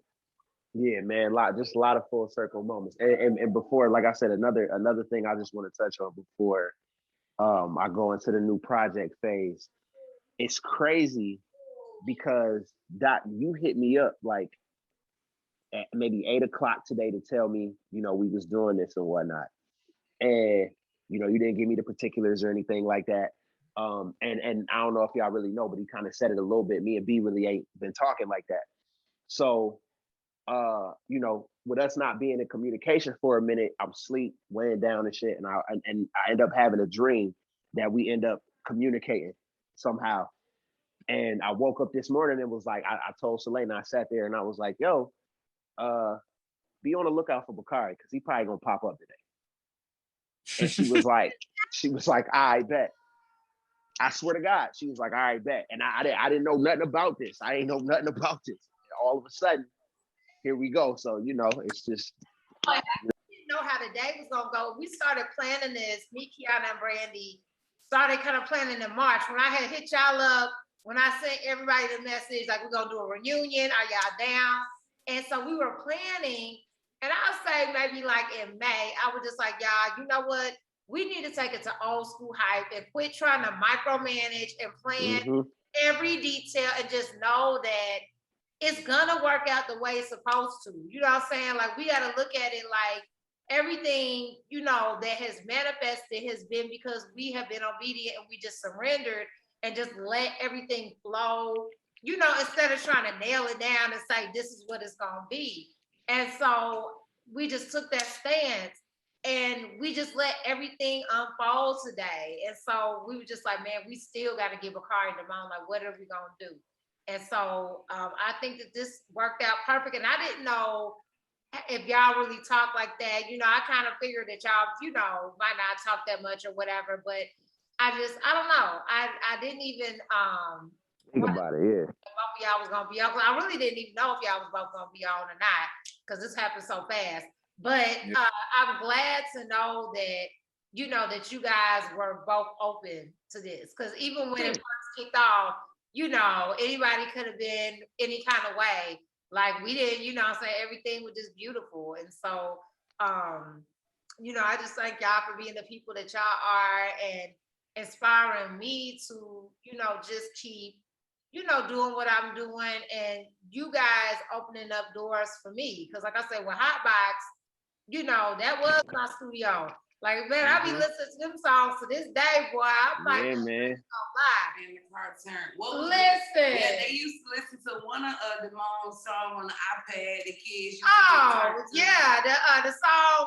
yeah, man. Just a lot of full circle moments. And before, like I said, another thing I just want to touch on before I go into the new project phase. It's crazy because Doc, you hit me up like at maybe 8:00 today to tell me, we was doing this and whatnot. And, you didn't give me the particulars or anything like that. And I don't know if y'all really know, but he kind of said it a little bit. Me and B really ain't been talking like that. So, with us not being in communication for a minute, I'm asleep, laying down and shit. And I end up having a dream that we end up communicating somehow. And I woke up this morning and was like, I told Selena, I sat there and I was like, yo, be on the lookout for Bakari because he probably gonna pop up today. And she was like, I bet. I swear to God, she was like, all right, bet. And I didn't know nothing about this. I ain't know nothing about this. And all of a sudden, here we go. So, it's just. I didn't know how the day was gonna go. We started planning this, me, Kiana, and Brandi started kind of planning in March. When I had hit y'all up, when I sent everybody the message, like, we're gonna do a reunion, are y'all down? And so we were planning, and I'll say maybe like in May, I was just like, y'all, you know what? We need to take it to old school hype and quit trying to micromanage and plan every detail and just know that it's gonna work out the way it's supposed to. You know what I'm saying? Like, we gotta look at it like everything, that has manifested has been because we have been obedient and we just surrendered and just let everything flow, instead of trying to nail it down and say, this is what it's gonna be. And so we just took that stance and we just let everything unfold today. And so we were just like, man, we still got to give Bakari and Damone, like, what are we going to do? And so I think that this worked out perfect. And I didn't know if y'all really talk like that. I kind of figured that y'all, might not talk that much or whatever. But I don't know. I didn't even think about it, yeah. Both of y'all was going to be on. I really didn't even know if y'all was both going to be on or not because this happened so fast. But I'm glad to know that, that you guys were both open to this. Because even when it first kicked off, anybody could have been any kind of way. Like, we didn't, everything was just beautiful. And so, I just thank y'all for being the people that y'all are and inspiring me to, just keep, doing what I'm doing. And you guys opening up doors for me. Because like I said, with Hot Box, that was my studio. Like, man, I be listening to them songs to this day, boy. I'm like, yeah, man. Listen. Yeah, they used to listen to one of Damone's songs on the iPad. The kids used the song,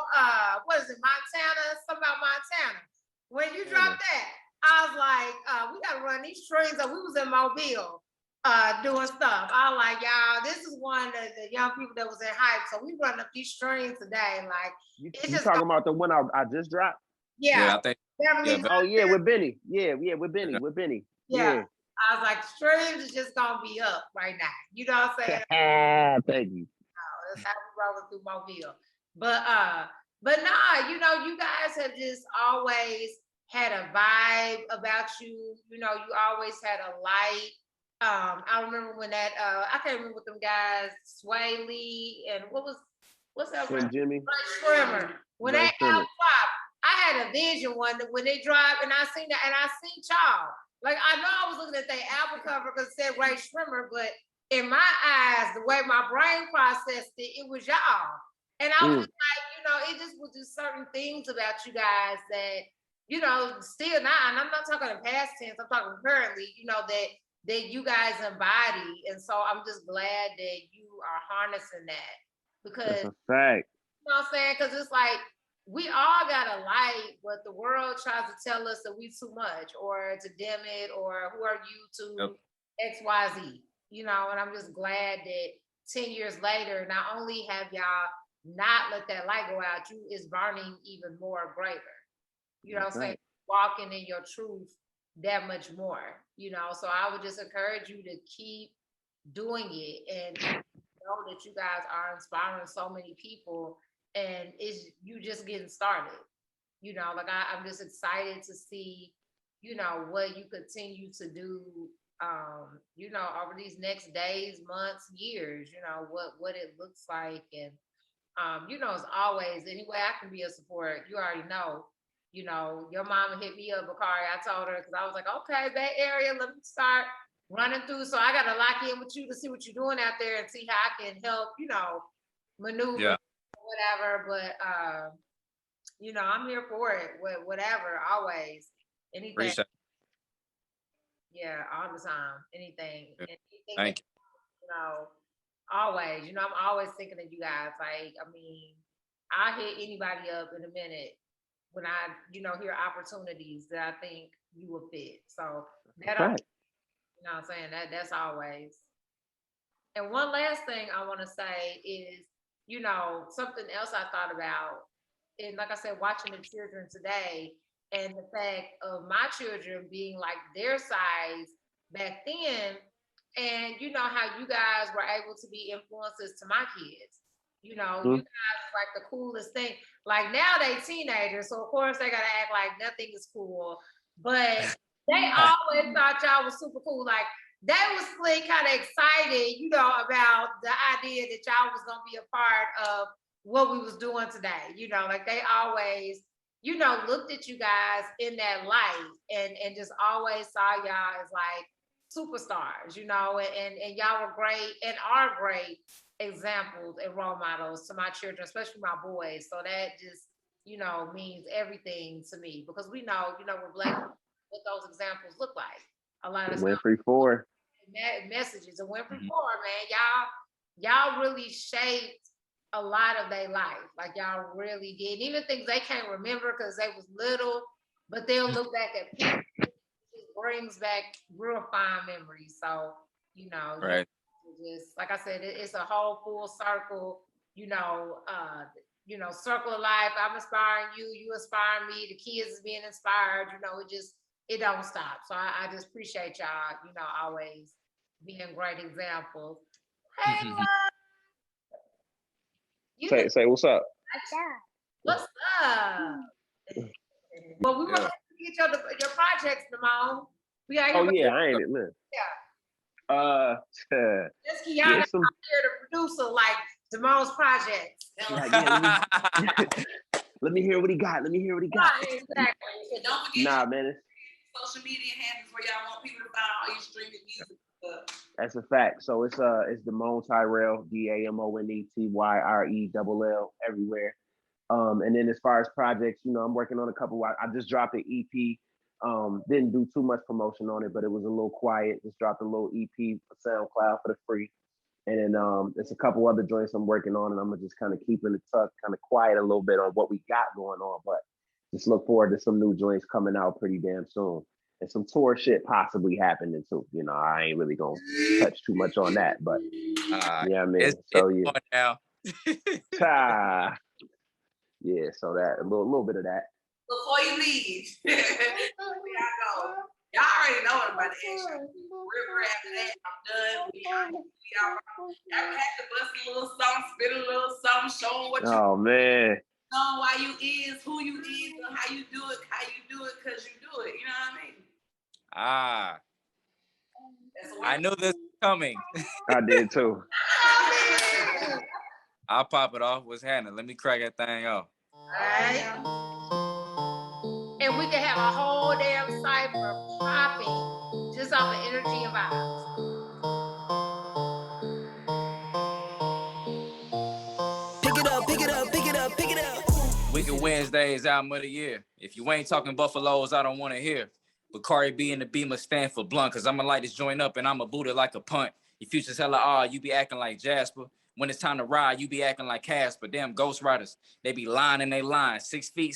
what is it, Montana? Something about Montana. When you dropped that, I was like, we gotta run these strings up. We was in Mobile doing stuff. I was like, y'all, this is one of the young people that was in hype. So we run up these strings today. Like, you talking about the one I just dropped? Yeah. I think. With Benny. With Benny. Yeah. I was like, streams is just gonna be up right now. You know what I'm saying? Thank you. That's how we rolling through Mobile. But nah, you guys have just always had a vibe about you. You always had a light. I remember when that I can't remember what them guys, Sway Lee and what's that? Slim Jimmy. Shrimmer. When that album dropped, I had a vision when they dropped, and I seen that, and I seen y'all. Like I know I was looking at their album cover because it said Ray Shrimmer, but in my eyes, the way my brain processed it, it was y'all. And I was just like, it just was just certain things about you guys that, still now, and I'm not talking in past tense, I'm talking currently, that you guys embody. And so I'm just glad that you are harnessing that. Because that's a fact. You know what I'm saying? Because it's like we all got a light, but the world tries to tell us that we too much or to dim it, or who are you to XYZ, and I'm just glad that 10 years later, not only have y'all not let that light go out, you is burning even more greater. You know what I'm saying? Walking in your truth that much more, So I would just encourage you to keep doing it and know that you guys are inspiring so many people, and you just getting started. I'm just excited to see, what you continue to do, over these next days, months, years, what it looks like. And, as always, any way I can be a support, you already know. Your mama hit me up, Bakari. I told her, because I was like, okay, Bay Area, let me start running through. So I got to lock in with you to see what you're doing out there and see how I can help, maneuver, whatever. But, I'm here for it, whatever, always, anything. Appreciate it. Yeah, all the time, anything. Thank you. Always, I'm always thinking of you guys. Like, I'll hit anybody up in a minute when I, hear opportunities that I think you will fit. So that, right. You know what I'm saying? That's always. And one last thing I want to say is, something else I thought about, and like I said, watching the children today, and the fact of my children being like their size back then, and how you guys were able to be influences to my kids. You guys are like the coolest thing. Like now they teenagers, so of course they gotta act like nothing is cool. But they always thought y'all was super cool. Like they was kind of excited, about the idea that y'all was gonna be a part of what we was doing today. Like they always, looked at you guys in that light and just always saw y'all as like superstars, and y'all were great and are great examples and role models to my children, especially my boys. So that just, means everything to me, because we know, we're Black, what those examples look like. A lot of Winfrey 4 messages and Winfrey 4, man, y'all really shaped a lot of their life. Like y'all really did. Even things they can't remember because they was little, but they'll look back at pictures. It brings back real fine memories. So, right. Just like I said, it's a whole full circle, circle of life. I'm inspiring you, you inspire me, the kids is being inspired, it don't stop. So I just appreciate y'all, always being great examples. Hey, say what's up. What's up? Well, we want to get your projects, Damone. I ain't it, man. Yeah. This Kiana here, the producer, like Damone's projects. Let me hear what he got. Exactly. So don't forget man. Social media handles where y'all want people to find all your streaming music stuff. That's a fact. So it's Damone Tyrell, DamoneTyrell everywhere. And then as far as projects, I'm working on a couple. I just dropped an EP. Didn't do too much promotion on it, but it was a little quiet. Just dropped a little EP for SoundCloud for the free. And then there's a couple other joints I'm working on, and I'm just kind of keeping it tucked, kind of quiet a little bit on what we got going on. But just look forward to some new joints coming out pretty damn soon. And some tour shit possibly happening too. I ain't really gonna touch too much on that, but yeah, man. So yeah. Now. Yeah, so that a little bit of that. Before you leave, y'all already know what I'm about to ask you. We're after that. I'm done. Y'all had to bust a little something, spit a little something, show them what you man. know, why you is, who you is, and how you do it, because you do it. You know what I mean? I knew this was coming. I did too. I'll pop it off. What's happening? Let me crack that thing off. Alright. And we can have a whole damn Cypher popping just off of energy and vibes. Pick it up, pick it up, pick it up, pick it up. Wicked Wednesdays album of the year. If you ain't talking Buffaloes, I don't want to hear. Bakari B and the B must stand for blunt, cause I'ma light this joint up and I'ma boot it like a punt. Your future's hella odd, you be acting like Jasper. When it's time to ride, you be acting like Casper. Damn Ghost Riders, they be lying and they lying. 6 feet,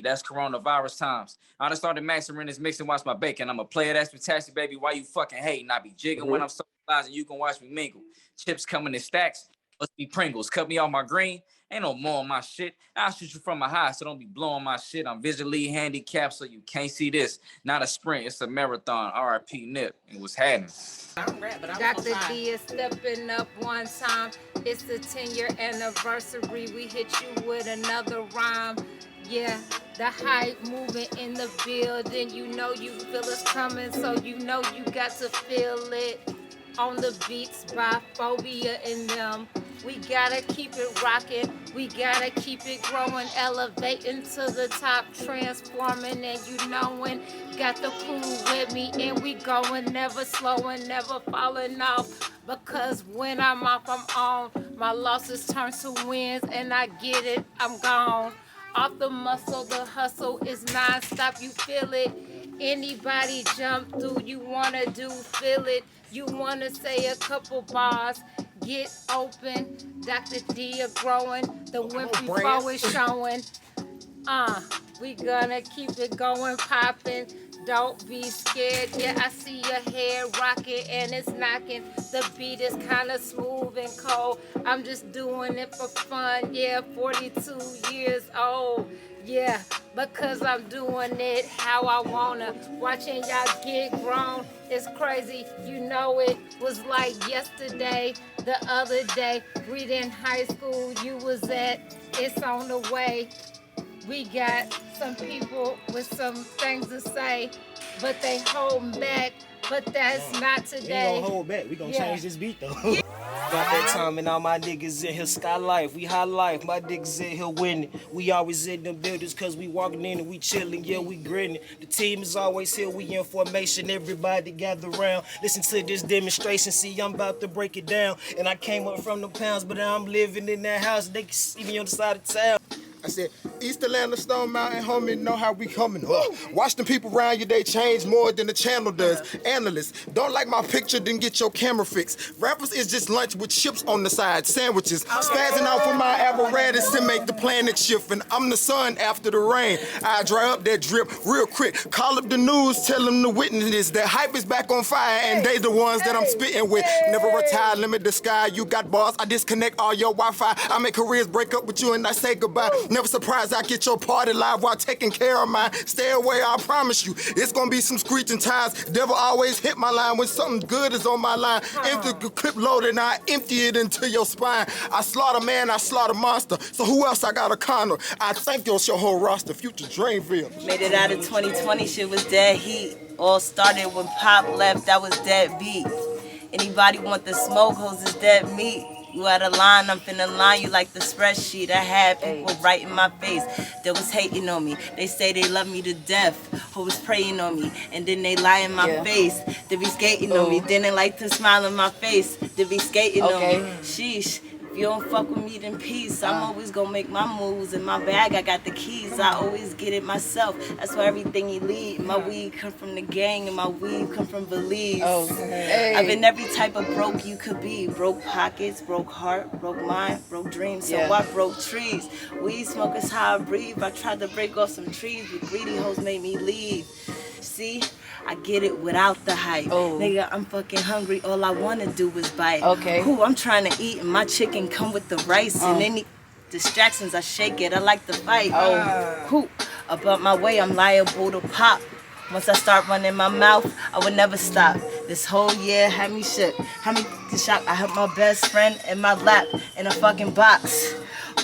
that's coronavirus times. I done started mastering this mix and watch my bacon. I'm a player that's fantastic, baby. Why you fucking hating? I be jigging when I'm socializing, you can watch me mingle. Chips coming in stacks, must be Pringles. Cut me off my green. Ain't no more on my shit. I'll shoot you from a high, so don't be blowing my shit. I'm visually handicapped, so you can't see this. Not a sprint, it's a marathon. R.I.P. Nip. And what's happening? Dr. D is stepping up one time. It's the 10-year anniversary. We hit you with another rhyme. Yeah, the hype moving in the building. You know you feel it's coming, so you know you got to feel it. On the beats by Phobia and them. We gotta keep it rocking. We gotta keep it growing, elevating to the top, transforming, and you knowing. Got the crew with me, and we going, never slowing, never falling off. Because when I'm off, I'm on. My losses turn to wins, and I get it, I'm gone. Off the muscle, the hustle is non-stop, you feel it. Anybody jump through, you wanna do, feel it. You wanna say a couple bars, get open. Dr. D are growing, the Winfrey flow is showing. We gonna keep it going, popping. Don't be scared. Yeah, I see your hair rocking and it's knocking. The beat is kind of smooth and cold. I'm just doing it for fun. Yeah, 42 years old. Yeah, because I'm doing it how I wanna. Watching y'all get grown is crazy. You know it was like yesterday, the other day. Reading high school you was at. It's on the way. We got some people with some things to say, but they hold back. But that's not today. We ain't gonna hold back. We gonna change this beat though. Got that time and all my niggas in here sky life. We high life, my niggas in here winning. We always in them buildings cause we walking in and we chilling, yeah, we grinning. The team is always here, we in formation, everybody gather around. Listen to this demonstration, see I'm about to break it down. And I came up from the pounds, but now I'm living in that house. They can see me on the side of town. I said, East Atlanta, Stone Mountain, homie, know how we coming. Watch them people around you, they change more than the channel does. Analysts, don't like my picture, then get your camera fixed. Rappers is just lunch with chips on the side, sandwiches. Spazzing out for my apparatus to make the planet shift. And I'm the sun after the rain. I dry up that drip real quick. Call up the news, tell them to witness this. That hype is back on fire, and they the ones that I'm spitting with. Never retire, limit the sky. You got bars, I disconnect all your Wi-Fi. I make careers break up with you and I say goodbye. Never surprised I get your party live while taking care of mine. Stay away, I promise you. It's gonna be some screeching tires. Devil always hit my line when something good is on my line. Empty the clip loaded and I empty it into your spine. I slaughter man, I slaughter monster. So who else I got a corner? I thank your whole roster, Future Dreamville. Made it out of 2020, shit was dead heat. All started when Pop left, that was dead beat. Anybody want the smoke, hoes is dead meat. You out of line, I'm finna line you like the spreadsheet. I had people right in my face that was hating on me. They say they love me to death, who was praying on me. And then they lie in my face, they be skating on me. Then they like to smile in my face, they be skating on me. Sheesh. If you don't fuck with me, then peace. I'm always gonna make my moves. In my bag, I got the keys. I always get it myself. That's why everything you lead. My weed come from the gang, and my weed come from Belize. I've been every type of broke you could be. Broke pockets, broke heart, broke mind, broke dreams. So I broke trees. Weed smoke is how I breathe. I tried to break off some trees, but greedy hoes made me leave. See? I get it without the hype. Nigga, I'm fucking hungry. All I wanna do is bite. Who I'm trying to eat, and my chicken come with the rice. And any distractions, I shake it. I like to fight. Who? About my way, I'm liable to pop. Once I start running my mouth, I would never stop. This whole year had me shook, had me shocked. I had my best friend in my lap in a fucking box.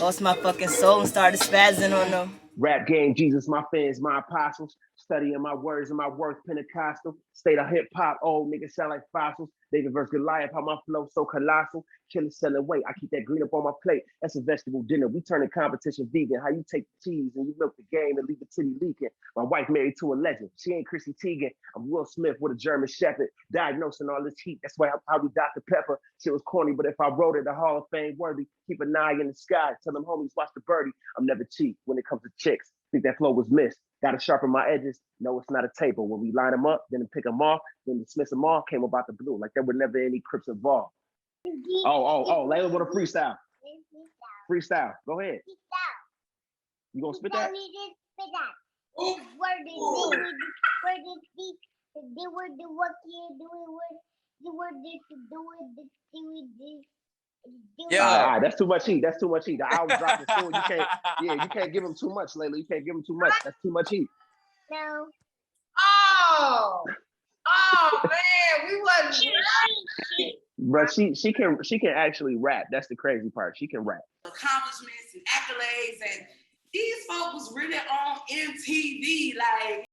Lost my fucking soul and started spazzing on them. Rap game, Jesus, my fans, my apostles. Studying my words and my work, Pentecostal. State of hip hop, old niggas sound like fossils. David versus Goliath, how my flow so colossal. Killing selling weight, I keep that green up on my plate. That's a vegetable dinner. We turning competition vegan. How you take the cheese and you milk the game and leave the titty leaking. My wife married to a legend. She ain't Chrissy Teigen. I'm Will Smith with a German Shepherd. Diagnosing all this heat. That's why how we Dr. Pepper. Shit was corny, but if I wrote it, the Hall of Fame worthy. Keep an eye in the sky. Tell them homies watch the birdie. I'm never cheap when it comes to chicks. Think that flow was missed. Got to sharpen my edges. No, it's not a taper. When we line them up, then pick them off, then dismiss them all, came about the blue. Like there were never any Crips involved. Oh, Layla with a freestyle. Freestyle. Go ahead. You gonna spit that? Yeah. All right, that's too much heat. That's too much heat. The hour dropping soon. You can't give him too much, Layla. You can't give him too much. That's too much heat. No. Oh man, we wasn't. But she can actually rap. That's the crazy part. She can rap. Accomplishments and accolades, and these folks was really on MTV, like.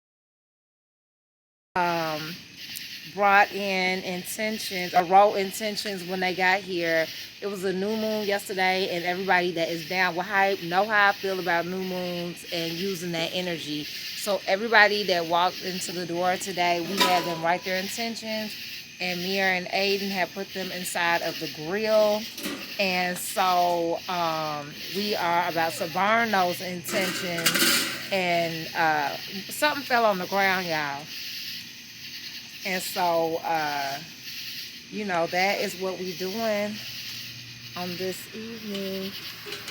Brought in intentions or wrote intentions when they got here. It was a new moon yesterday, and everybody that is down with hype know how I feel about new moons and using that energy. So everybody that walked into the door today, we had them write their intentions, and Mira and Aiden had put them inside of the grill. And so we are about to burn those intentions, and something fell on the ground, y'all. And so, you know, that is what we're doing on this evening.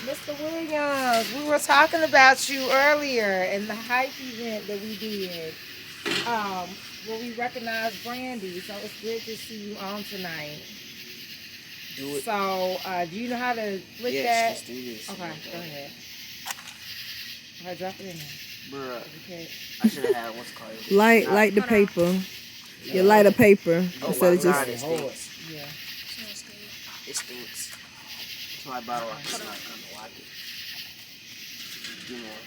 Mr. Williams, we were talking about you earlier in the hype event that we did, where we recognized Brandi. So it's good to see you on tonight. Do it. So, do you know how to flick that? Yes, let's do this. Okay, go ahead. Okay, drop it in there. Bruh, Okay. I should have had what's called. Light the paper. You light a paper instead of just. It stinks. Yeah. It stinks. So I bottle up. It's not gonna like it. Give me one.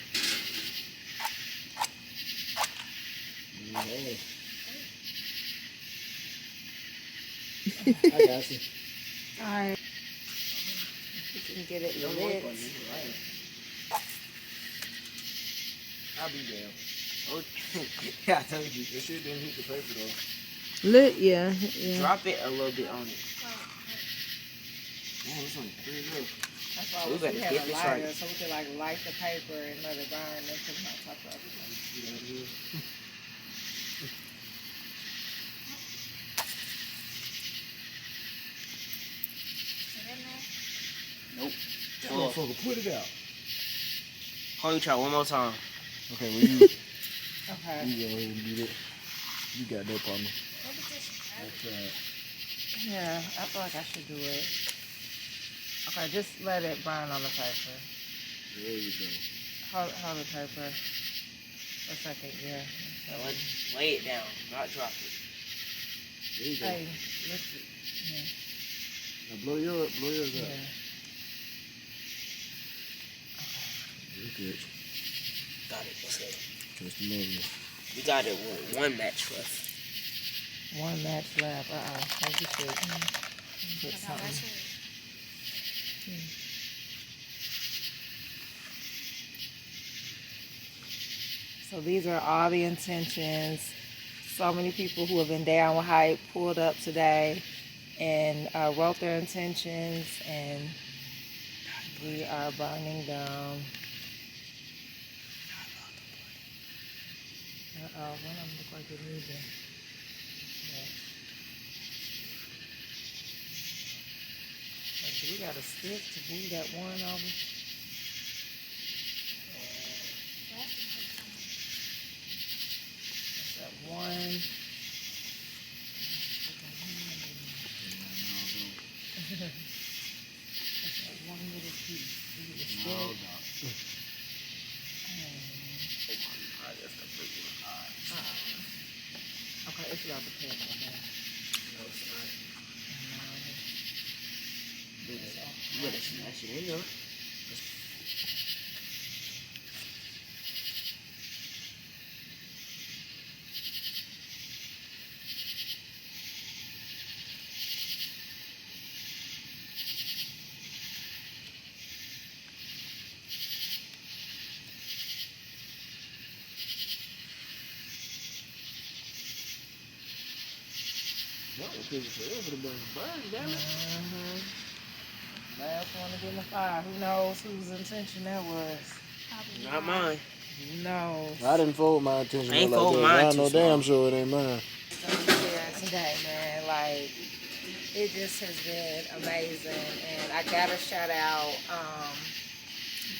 I got you. All right. You can get it lit. I'll be damn. Yeah, I told you. This shit didn't hit the paper though. Lit, yeah. Drop it a little bit on it. Man, this one's pretty good. That's why So we better have get a this lighter, right. so we can like light the paper and let it burn and put it on top of everything. Nope. That motherfucker, put it out. Hold you try one more time. Okay, well you Okay. go ahead and do that. You got that partner. Yeah, I feel like I should do it. Okay, just let it burn on the paper. There you go. Hold the paper. A second, yeah. Now lay it down, not drop it. There you go. Hey, lift it. Yeah. Now blow yours Yeah. out. You're good. Got it. Let's go. Trust the mother. We got it with one match left. One match left. Maybe you should put something. So these are all the intentions. So many people who have been down with hype pulled up today and wrote their intentions, and we are burning them. One of them look like it needs it. We got a stick to move that one over. That's that one. That's that one little piece. The stick. Okay, it's about the paper. No, it's not. You gotta smash it in there. Last one to get in the fire. Who knows whose intention that was? Not mine. Who knows? I didn't fold my attention. I ain't fold mine. I know damn sure it ain't mine. Today, man, like it just has been amazing, and I gotta shout out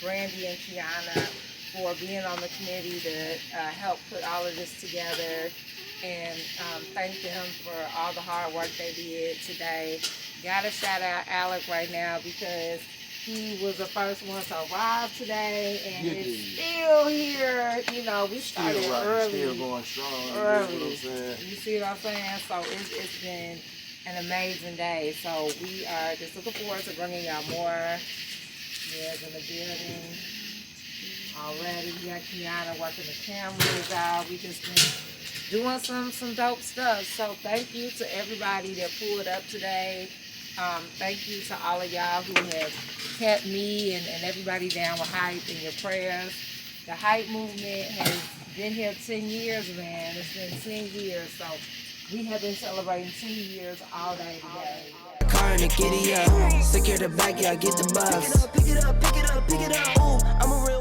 Brandi and Kiana for being on the committee to help put all of this together, and thank them for all the hard work they did today. Gotta shout out Alec right now because he was the first one to arrive today, and it's still here. You know, we started early. Still going strong. Early. You know what I'm saying? You see what I'm saying? So it's been an amazing day. So we are just looking forward to bringing y'all more. Yes, in the building already. We got Kiana working the cameras out. We just been doing some dope stuff. So thank you to everybody that pulled up today. Thank you to all of y'all who have kept me and everybody down with H.Y.P.E in your prayers. The H.Y.P.E movement has been here 10 years, man. It's been 10 years. So we have been celebrating 10 years all day today. Car in the giddy up. Secure the back, y'all get the bus. Pick it up, pick it up, pick it up, pick it up. Ooh, I'm a real